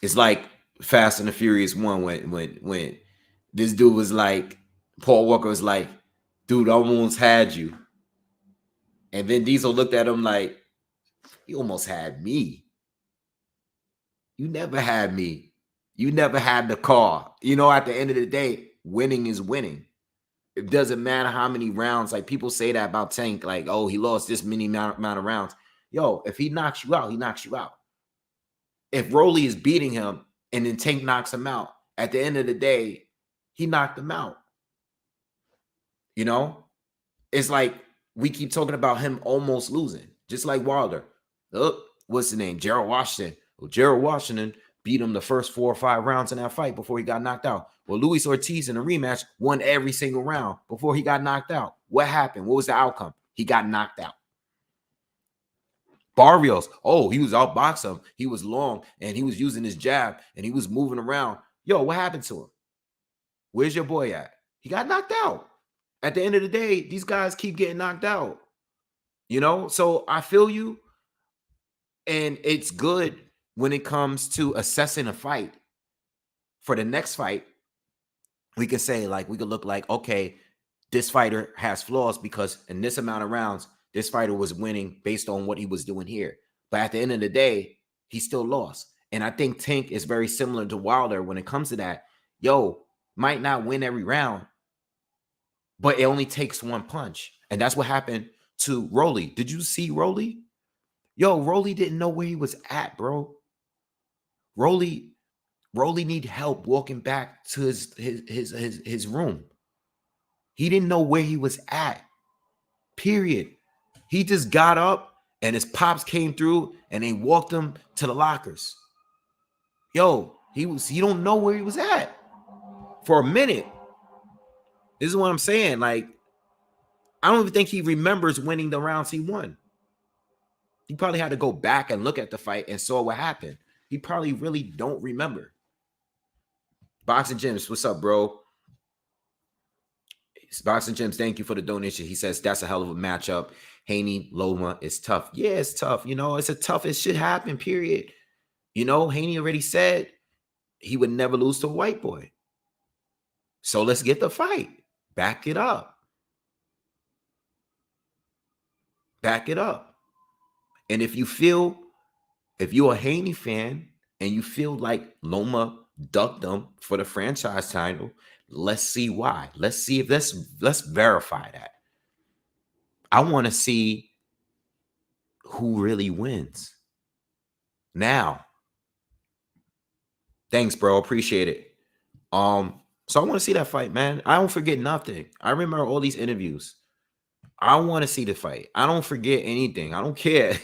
It's like Fast and the Furious 1 when this dude was like, Paul Walker was like, dude, I almost had you. And then Diesel looked at him like, you almost had me. You never had me. You never had the car. You know, at the end of the day, winning is winning. It doesn't matter how many rounds. Like people say that about Tank, like, oh, he lost this many amount of rounds. Yo, if he knocks you out, he knocks you out. If Rolly is beating him and then Tank knocks him out, at the end of the day, he knocked him out. You know, it's like we keep talking about him almost losing, just like Wilder. Oh, what's the name? Gerald Washington. Well, Gerald Washington beat him the first 4 or 5 rounds in that fight before he got knocked out. Well, Luis Ortiz in the rematch won every single round before he got knocked out. What happened? What was the outcome? He got knocked out. Barrios, oh, he was outboxing him. He was long and he was using his jab and he was moving around. Yo, what happened to him? Where's your boy at? He got knocked out. At the end of the day, these guys keep getting knocked out. You know, so I feel you. And it's good when it comes to assessing a fight. For the next fight, we can say, like, we could look like, okay, this fighter has flaws because in this amount of rounds, this fighter was winning based on what he was doing here. But at the end of the day, he still lost. And I think Tank is very similar to Wilder when it comes to that. Yo, might not win every round, but it only takes one punch. And that's what happened to Rolly. Did you see Rolly? Yo, Rolly didn't know where he was at, bro. Rolly need help walking back to his room. He didn't know where he was at. Period. He just got up and his pops came through and they walked him to the lockers. Yo, he don't know where he was at for a minute. This is what I'm saying. Like, I don't even think he remembers winning the rounds he won. He probably had to go back and look at the fight and saw what happened. He probably really don't remember. Boxing Gyms, what's up, bro? Boxing Gyms, thank you for the donation. He says that's a hell of a matchup. Haney, Loma is tough. Yeah, it's tough. You know, it's a tough. It should happen, period. You know, Haney already said he would never lose to a white boy. So let's get the fight. Back it up. Back it up. And if you're a Haney fan and you feel like Loma ducked them for the franchise title, let's see why. Let's see if let's verify that. I want to see who really wins. Now, thanks, bro. Appreciate it. So I want to see that fight, man. I don't forget nothing. I remember all these interviews. I want to see the fight. I don't forget anything. I don't care.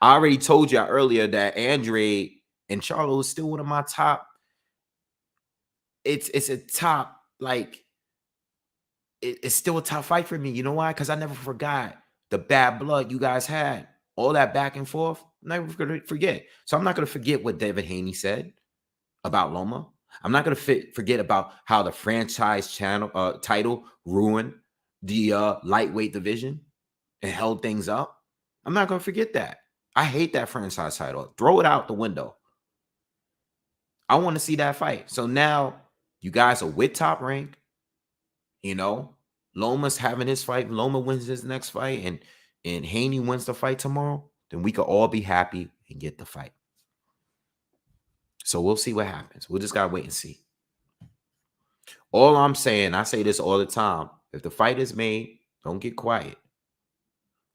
I already told you earlier that Andre and Charlo is still one of my top. It's a top, like, it's still a top fight for me. You know why? Because I never forgot the bad blood you guys had. All that back and forth. I'm never gonna forget. So I'm not gonna forget what David Haney said about Loma. I'm not gonna forget about how the franchise title ruined the lightweight division and held things up. I'm not gonna forget that. I hate that franchise title. Throw it out the window. I want to see that fight. So now you guys are with Top Rank. You know, Loma's having his fight. Loma wins his next fight, and Haney wins the fight tomorrow. Then we could all be happy and get the fight. So we'll see what happens. We'll just gotta wait and see. All I'm saying, I say this all the time. If the fight is made, don't get quiet.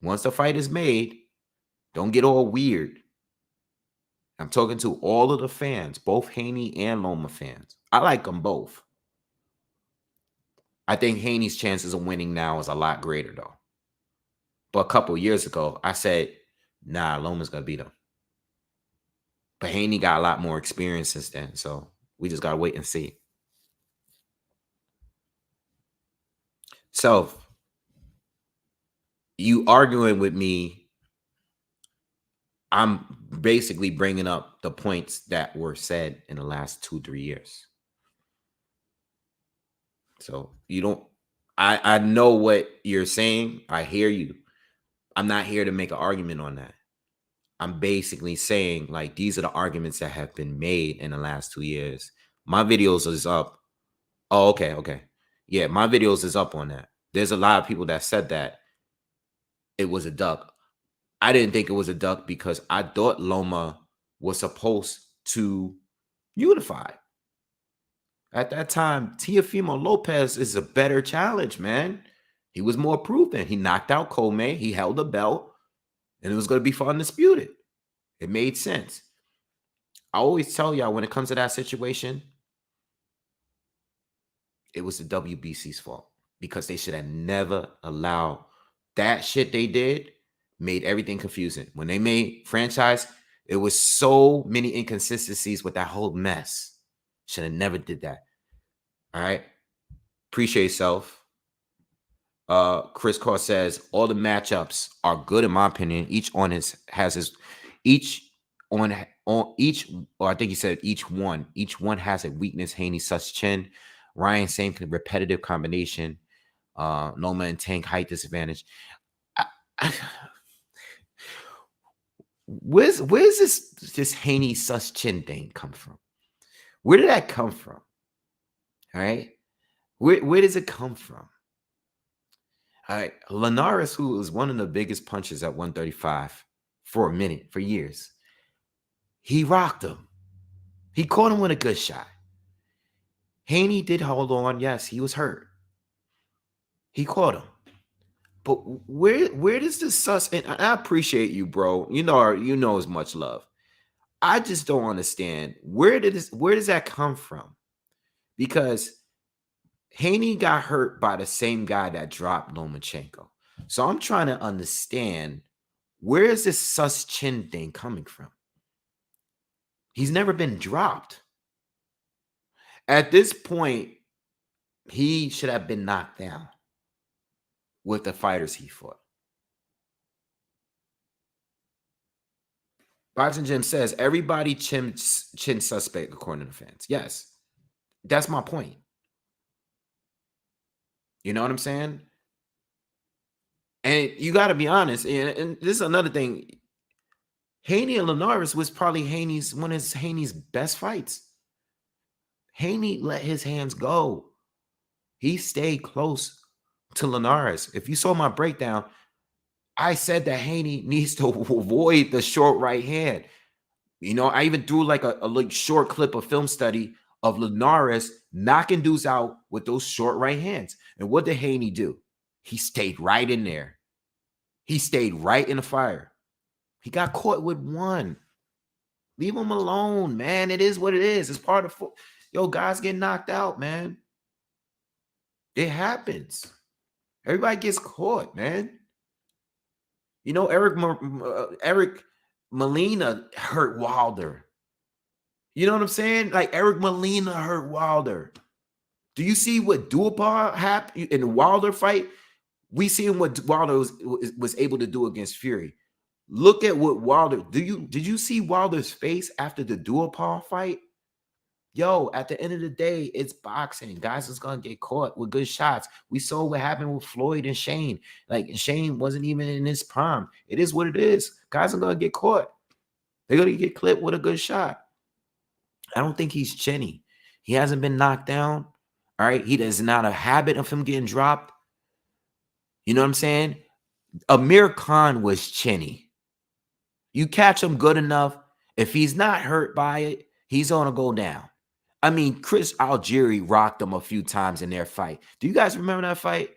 Once the fight is made, don't get all weird. I'm talking to all of the fans, both Haney and Loma fans. I like them both. I think Haney's chances of winning now is a lot greater, though. But a couple years ago, I said, nah, Loma's going to beat him. But Haney got a lot more experience since then, so we just got to wait and see. So, you arguing with me, I'm basically bringing up the points that were said in the last 2-3 years. So, you don't, I know what you're saying. I hear you. I'm not here to make an argument on that. I'm basically saying, like, these are the arguments that have been made in the last 2 years. My videos is up. Oh, okay. Yeah, my videos is up on that. There's a lot of people that said that it was a duck. I didn't think it was a duck because I thought Loma was supposed to unify. At that time, Teofimo Lopez is a better challenge, man. He was more proven. He knocked out Comey. He held the belt. And it was going to be for undisputed. It made sense. I always tell y'all when it comes to that situation, it was the WBC's fault because they should have never allowed that shit they did, made everything confusing. When they made franchise, it was so many inconsistencies with that whole mess. Should have never did that. All right. Appreciate yourself. Chris Carr says all the matchups are good in my opinion. Each one I think he said each one has a weakness. Haney, Such Chin, Ryan, same repetitive combination. Loma and Tank, height disadvantage. Where's this Haney, Such Chin thing come from? Where did that come from? All right, where does it come from? All right, Linares, who was one of the biggest punchers at 135 for a minute, for years, he rocked him. He caught him with a good shot. Haney did hold on. Yes, he was hurt. He caught him. But where does this sus? And I appreciate you, bro. You know as much love. I just don't understand where does that come from? Because Haney got hurt by the same guy that dropped Lomachenko. So I'm trying to understand where is this Sus Chin thing coming from? He's never been dropped. At this point, he should have been knocked down with the fighters he fought. Boxing Jim says everybody chin suspect according to the fans. Yes, that's my point. You know what I'm saying? And you got to be honest. And this is another thing. Haney and Linares was probably one of Haney's best fights. Haney let his hands go. He stayed close to Linares. If you saw my breakdown, I said that Haney needs to avoid the short right hand. You know, I even threw like a like short clip of film study of Linares knocking dudes out with those short right hands. And what did Haney do? He stayed right in there. He stayed right in the fire. He got caught with one. Leave him alone, man. It is what it is. It's part of yo, guys get knocked out, man. It happens. Everybody gets caught, man. You know, Eric Molina hurt Wilder. You know what I'm saying? Like Eric Molina hurt Wilder. Do you see what Duhaupas happened in the Wilder fight? We seen what Wilder was able to do against Fury. Look at what Wilder. Did you see Wilder's face after the Duhaupas fight? Yo, at the end of the day, it's boxing. Guys is gonna get caught with good shots. We saw what happened with Floyd and Shane. Like Shane wasn't even in his prime. It is what it is. Guys are gonna get caught. They're gonna get clipped with a good shot. I don't think he's chinny. He hasn't been knocked down. All right. He does not a habit of him getting dropped. You know what I'm saying? Amir Khan was chinny. You catch him good enough. If he's not hurt by it, he's gonna go down. I mean, Chris Algieri rocked him a few times in their fight. Do you guys remember that fight?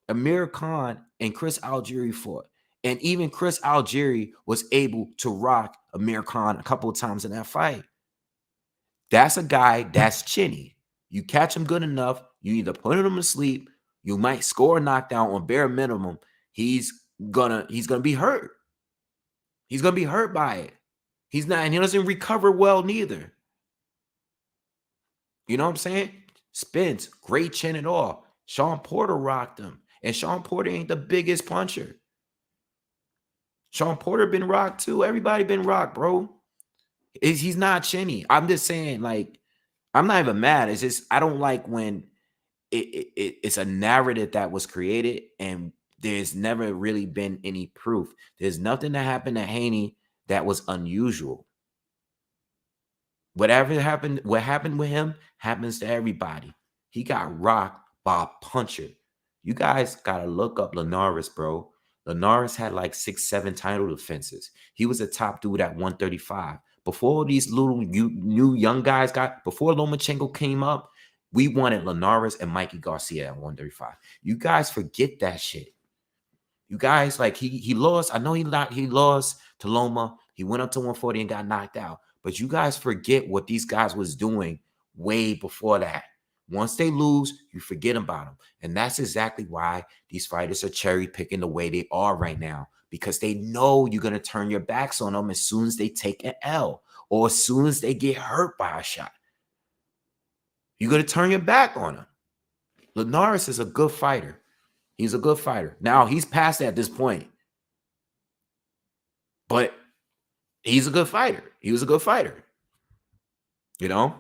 Amir Khan and Chris Algieri fought. And even Chris Algieri was able to rock Amir Khan a couple of times in that fight. That's a guy that's chinny. You catch him good enough, you either put him to sleep, you might score a knockdown on bare minimum. He's gonna be hurt. He's gonna be hurt by it. He's not, and he doesn't recover well neither. You know what I'm saying? Spence, great chin at all. Sean Porter rocked him. And Sean Porter ain't the biggest puncher. Sean Porter been rocked too. Everybody been rocked, bro. He's not chinny. I'm just saying, like, I'm not even mad. It's just I don't like when it's a narrative that was created and there's never really been any proof. There's nothing that happened to Haney that was unusual. Whatever happened, what happened with him happens to everybody. He got rocked by a puncher. You guys gotta look up Linares, bro. Linares had like 6, 7 title defenses. He was a top dude at 135. Before these little new young guys before Lomachenko came up, we wanted Linares and Mikey Garcia at 135. You guys forget that shit. You guys, like, he lost. I know he lost to Loma. He went up to 140 and got knocked out. But you guys forget what these guys was doing way before that. Once they lose, you forget about them. And that's exactly why these fighters are cherry picking the way they are right now. Because they know you're going to turn your backs on them as soon as they take an L or as soon as they get hurt by a shot. You're going to turn your back on them. Linares is a good fighter. He's a good fighter. Now, he's past at this point. But he's a good fighter. He was a good fighter. You know?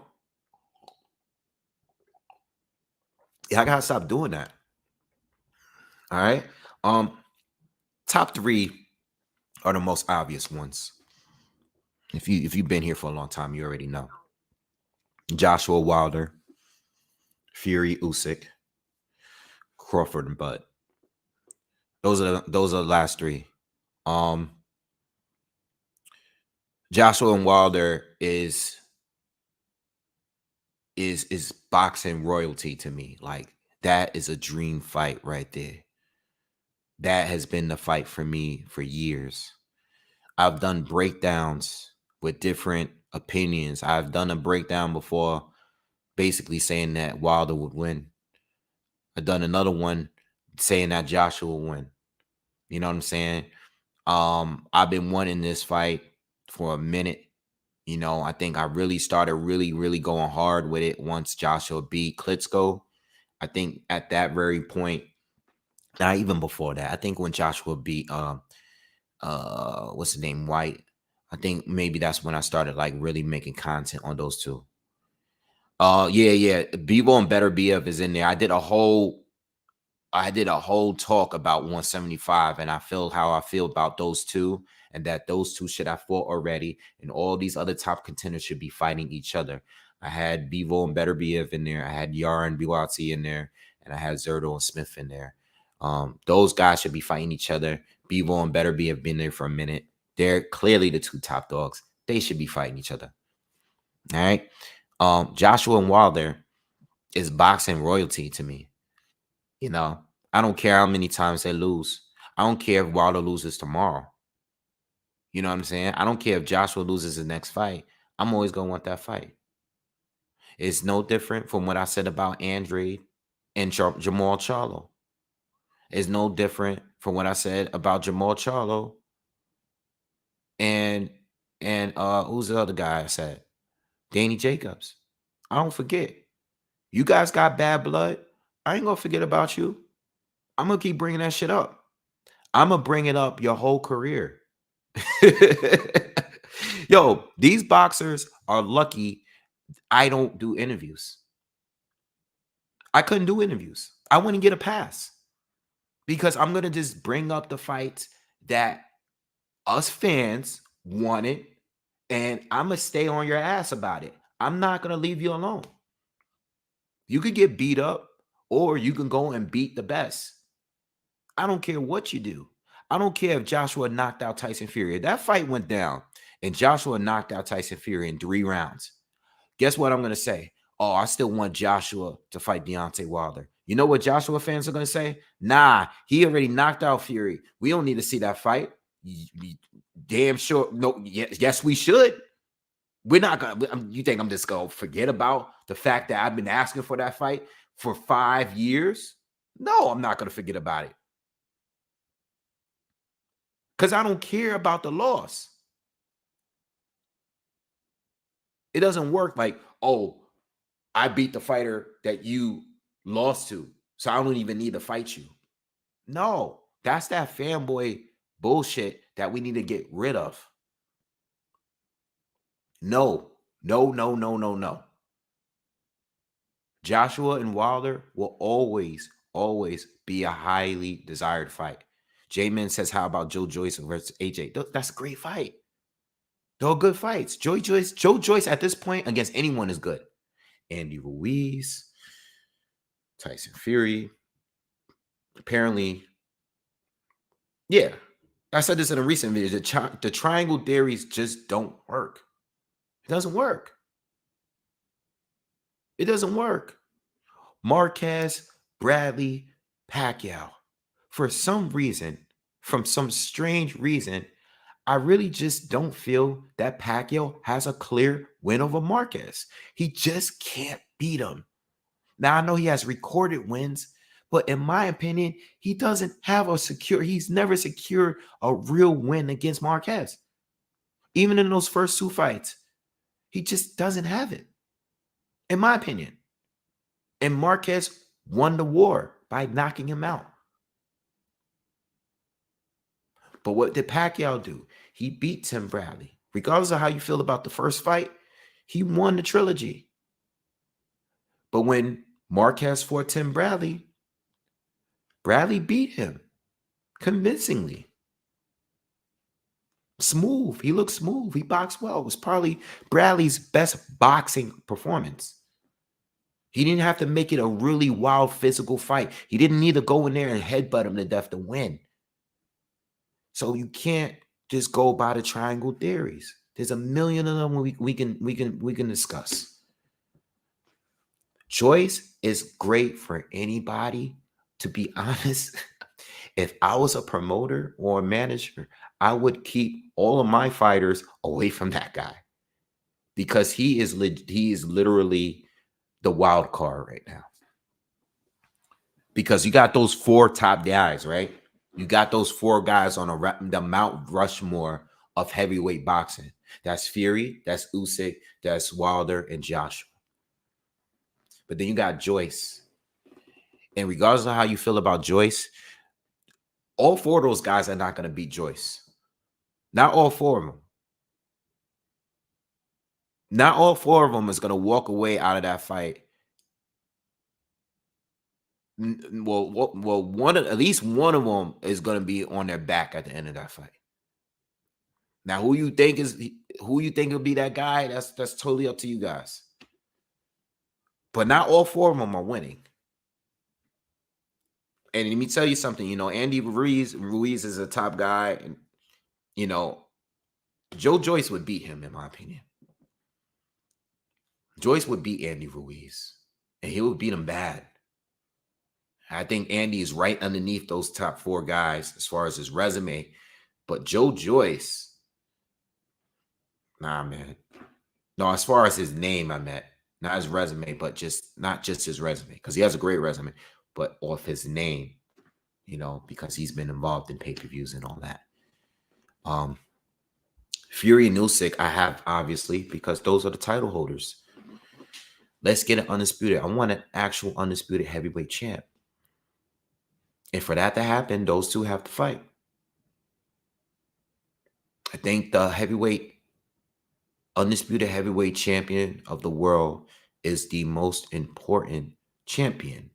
Yeah, I got to stop doing that. All right? Top 3 are the most obvious ones. If you've been here for a long time, you already know. Joshua Wilder, Fury Usyk, Crawford and Bud. Those are the last 3. Joshua and Wilder is boxing royalty to me. Like, that is a dream fight right there. That has been the fight for me for years. I've done breakdowns with different opinions. I've done a breakdown before basically saying that Wilder would win. I've done another one saying that Joshua would win. You know what I'm saying? I've been wanting this fight for a minute. You know, I think I really started really going hard with it once Joshua beat Klitschko. I think at that very point, not even before that, I think when Joshua beat what's the name, White, I think maybe that's when I started like really making content on those two. Yeah. Bebo and Better BF is in there. I did a whole talk about 175 and I feel how I feel about those two and that those two should have fought already and all these other top contenders should be fighting each other. I had Bebo and Better BF in there. I had Yara and Biwatsi in there and I had Zerdo and Smith in there. Those guys should be fighting each other. Bebo and Better BF have been there for a minute. They're clearly the 2 top dogs. they should be fighting each other. All right. Joshua and Wilder is boxing royalty to me. You know, I don't care how many times they lose. I don't care if Wilder loses tomorrow. You know what I'm saying? I don't care if Joshua loses his next fight. I'm always going to want that fight. It's no different from what I said about Andre and Jamal Charlo. It's no different from what I said about Jamal Charlo and who's the other guy I said? Danny Jacobs. I don't forget. You guys got bad blood. I ain't gonna forget about you. I'm gonna keep bringing that shit up. I'm gonna bring it up your whole career. Yo, these boxers are lucky I don't do interviews. I couldn't do interviews. I wouldn't get a pass because I'm gonna just bring up the fights that us fans wanted, and I'm gonna stay on your ass about it. I'm not gonna leave you alone. You could get beat up, or you can go and beat the best. I don't care what you do. I don't care if Joshua knocked out Tyson Fury. If that fight went down and Joshua knocked out Tyson Fury in 3 rounds, guess what I'm going to say? Oh, I still want Joshua to fight Deontay Wilder. You know what Joshua fans are going to say? Nah, he already knocked out Fury. We don't need to see that fight. Damn sure. No, yes, we should. We're not going to. You think I'm just going to forget about the fact that I've been asking for that fight for 5 years? No, I'm not going to forget about it. Because I don't care about the loss. It doesn't work like, oh, I beat the fighter that you lost to, so I don't even need to fight you. No, that's that fanboy bullshit that we need to get rid of. No, no, no, no, no, no. Joshua and Wilder will always, always be a highly desired fight. J-Man says, how about Joe Joyce versus AJ? That's a great fight. They're good Fights. Joe Joyce at this point against anyone is good. Andy Ruiz, Tyson Fury. Apparently, yeah. I said this in a recent video. The triangle theories just don't work. It doesn't work. It doesn't work. Marquez, Bradley, Pacquiao. For some reason, from some strange reason, I really just don't feel that Pacquiao has a clear win over Marquez. He just can't beat him. Now, I know he has recorded wins, but in my opinion, he doesn't have he's never secured a real win against Marquez. Even in those first 2 fights, he just doesn't have it, in my opinion. And Marquez won the war by knocking him out. But what did Pacquiao do? He beat Tim Bradley. Regardless of how you feel about the first fight, he won the trilogy. But when Marquez fought Tim Bradley, Bradley beat him convincingly. Smooth. He looked smooth. He boxed well. It was probably Bradley's best boxing performance. He didn't have to make it a really wild physical fight. He didn't need to go in there and headbutt him to death to win. So you can't just go by the triangle theories. There's a million of them we can discuss. Choice is great for anybody. To be honest, if I was a promoter or a manager, I would keep all of my fighters away from that guy because he is literally the wild card right now. Because you got those 4 top guys, right? You got those 4 guys on the Mount Rushmore of heavyweight boxing. That's Fury, that's Usyk, that's Wilder, and Joshua. But then you got Joyce. And regardless of how you feel about Joyce, all 4 of those guys are not going to beat Joyce. Not all 4 of them. Not all 4 of them is going to walk away out of that fight. Well, at least one of them is going to be on their back at the end of that fight. Now, who you think will be that guy? That's totally up to you guys. But not all 4 of them are winning. And let me tell you something. Andy Ruiz is a top guy, and Joe Joyce would beat him, in my opinion. Joyce would beat Andy Ruiz, and he would beat him bad. I think Andy is right underneath those top 4 guys as far as his resume. But Joe Joyce, nah, man. No, as far as his name, I meant not his resume, but not just his resume, because he has a great resume, but off his name, because he's been involved in pay-per-views and all that. Fury and Usyk, I have, obviously, because those are the title holders. Let's get an undisputed. I want an actual undisputed heavyweight champ. And for that to happen, those two have to fight. I think the undisputed heavyweight champion of the world is the most important champion.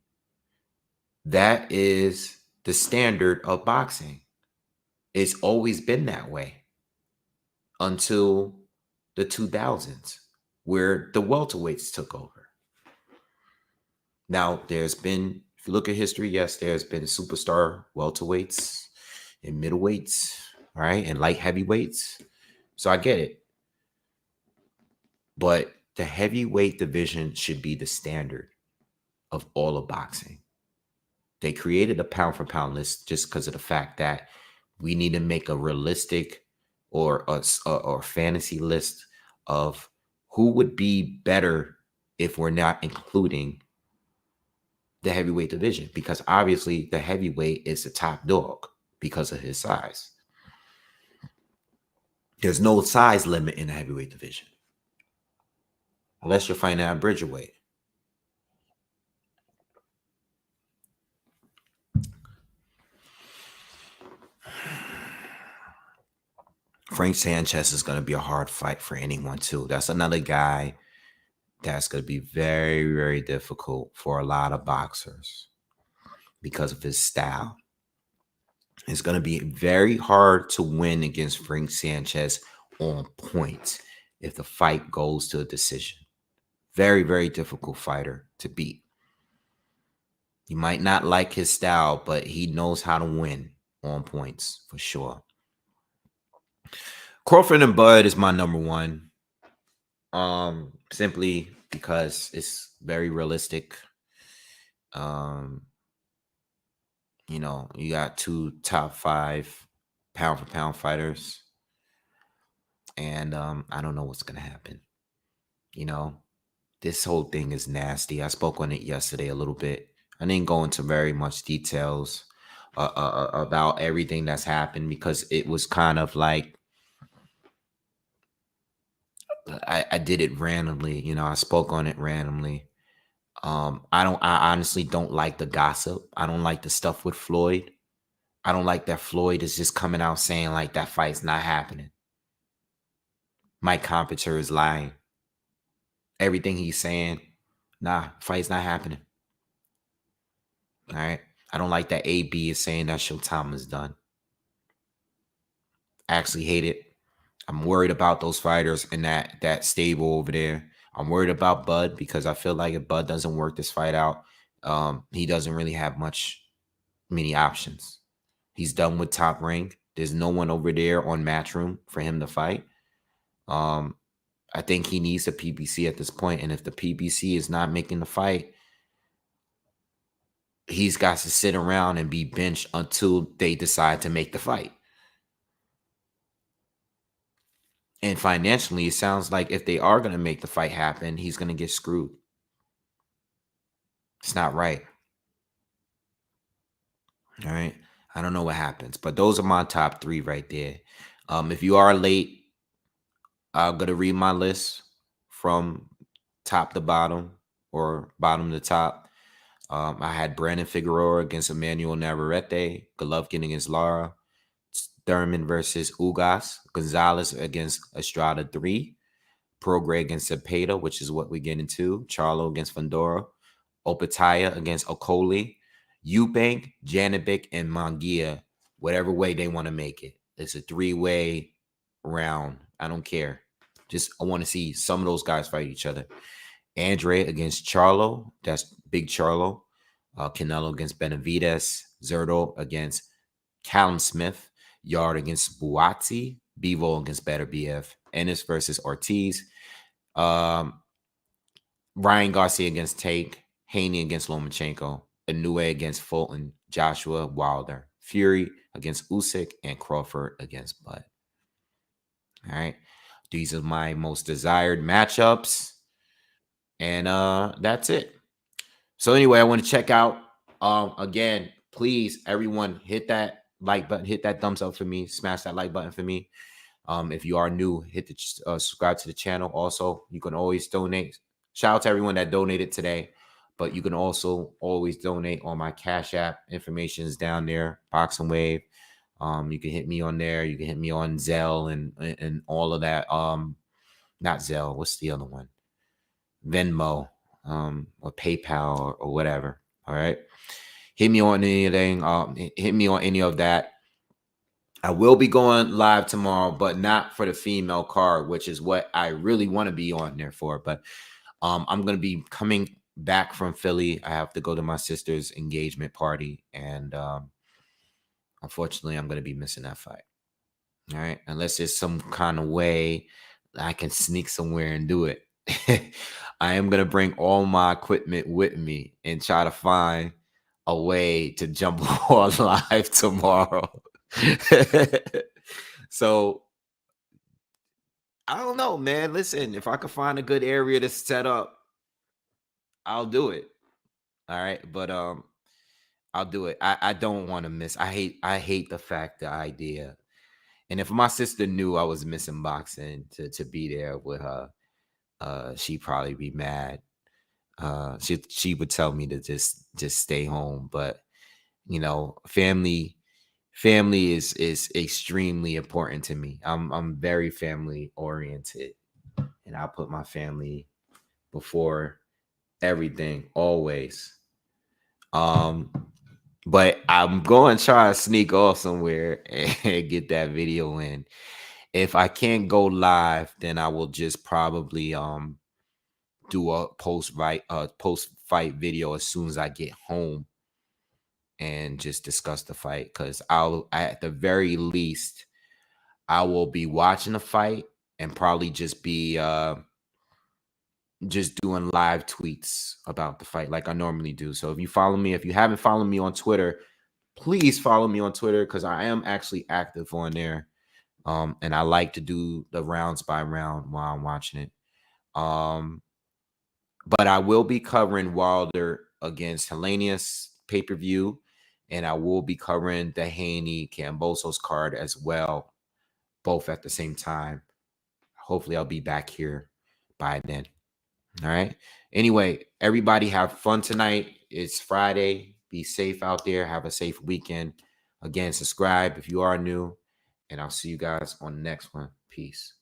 That is the standard of boxing. It's always been that way until the 2000s, where the welterweights took over. Now, there's been, if you look at history, yes, there's been superstar welterweights and middleweights, right, and light heavyweights. So I get it. But the heavyweight division should be the standard of all of boxing. They created a pound-for-pound list just because of the fact that we need to make a realistic or fantasy list of who would be better if we're not including the heavyweight division, because obviously the heavyweight is the top dog because of his size. There's no size limit in the heavyweight division unless you're fighting at Bridgerweight. Frank Sanchez is going to be a hard fight for anyone too. That's another guy that's going to be very, very difficult for a lot of boxers because of his style. It's going to be very hard to win against Frank Sanchez on points if the fight goes to a decision. Very, very difficult fighter to beat. You might not like his style, but he knows how to win on points for sure. Crawford and Bud is my number one. Simply because it's very realistic. You got 2 top 5 pound for pound fighters. And I don't know what's gonna happen. This whole thing is nasty. I spoke on it yesterday a little bit. I didn't go into very much details about everything that's happened because it was kind of like I did it randomly. I spoke on it randomly. I honestly don't like the gossip. I don't like the stuff with Floyd. I don't like that Floyd is just coming out saying like that fight's not happening. Mike Competitor is lying. Everything he's saying, nah, fight's not happening. All right. I don't like that AB is saying that Showtime is done. I actually hate it. I'm worried about those fighters in that stable over there. I'm worried about Bud because I feel like if Bud doesn't work this fight out, he doesn't really have many options. He's done with Top Rank. There's no one over there on Matchroom for him to fight. I think he needs the PBC at this point, and if the PBC is not making the fight, he's got to sit around and be benched until they decide to make the fight. And financially, it sounds like if they are going to make the fight happen, he's going to get screwed. It's not right. All right. I don't know what happens, but those are my top 3 right there. If you are late, I'm going to read my list from top to bottom or bottom to top. I had Brandon Figueroa against Emmanuel Navarrete, Golovkin against Lara, Thurman versus Ugas, Gonzalez against Estrada 3, Prograis against Cepeda, which is what we get into, Charlo against Fundora, Opataya against Okoli, Eubank, Janovic, and Munguia, whatever way they want to make it. It's a 3-way round. I don't care. I want to see some of those guys fight each other. Andre against Charlo. That's Big Charlo. Canelo against Benavidez. Zerto against Callum Smith. Yard against Buatsi. Bivol against Better BF. Ennis versus Ortiz. Ryan Garcia against Tate. Haney against Lomachenko. Inoue against Fulton. Joshua Wilder. Fury against Usyk. And Crawford against Bud. All right. These are my most desired matchups. And that's it. So anyway, I want to check out. Again, please, everyone, hit that like button, hit that thumbs up for me, smash that like button for me. If you are new, hit the subscribe to the channel. Also, you can always donate. Shout out to everyone that donated today, but you can also always donate on my Cash App. Information is down there. BoxingWave. You can hit me on there. You can hit me on Zelle and all of that. Not Zelle. What's the other one? Venmo, or PayPal or whatever. All right. Hit me on anything. Hit me on any of that. I will be going live tomorrow, but not for the female card, which is what I really want to be on there for. But I'm going to be coming back from Philly. I have to go to my sister's engagement party. And unfortunately, I'm going to be missing that fight. All right. Unless there's some kind of way I can sneak somewhere and do it. I am going to bring all my equipment with me and try to find a way to jump on live tomorrow. So I don't know, man. Listen, if I could find a good area to set up, I'll do it. All right. But I'll do it. I don't want to miss. I hate the fact, the idea. And if my sister knew I was missing boxing to be there with her, she'd probably be mad. She would tell me to just stay home. But you know, family is extremely important to me. I'm very family oriented, and I put my family before everything always. But I'm going to try to sneak off somewhere and get that video in. If I can't go live, then I will just probably do a post fight video as soon as I get home and just discuss the fight, because I'll, at the very least, I will be watching the fight and probably just be just doing live tweets about the fight like I normally do. So if you follow me, if you haven't followed me on Twitter, please follow me on Twitter, because I am actually active on there. And I like to do the rounds by round while I'm watching it. But I will be covering Wilder against Helenius pay-per-view, and I will be covering the Haney Kambosos card as well, both at the same time. Hopefully I'll be back here by then. All right. Anyway, everybody have fun tonight. It's Friday. Be safe out there. Have a safe weekend. Again, subscribe if you are new, and I'll see you guys on the next one. Peace.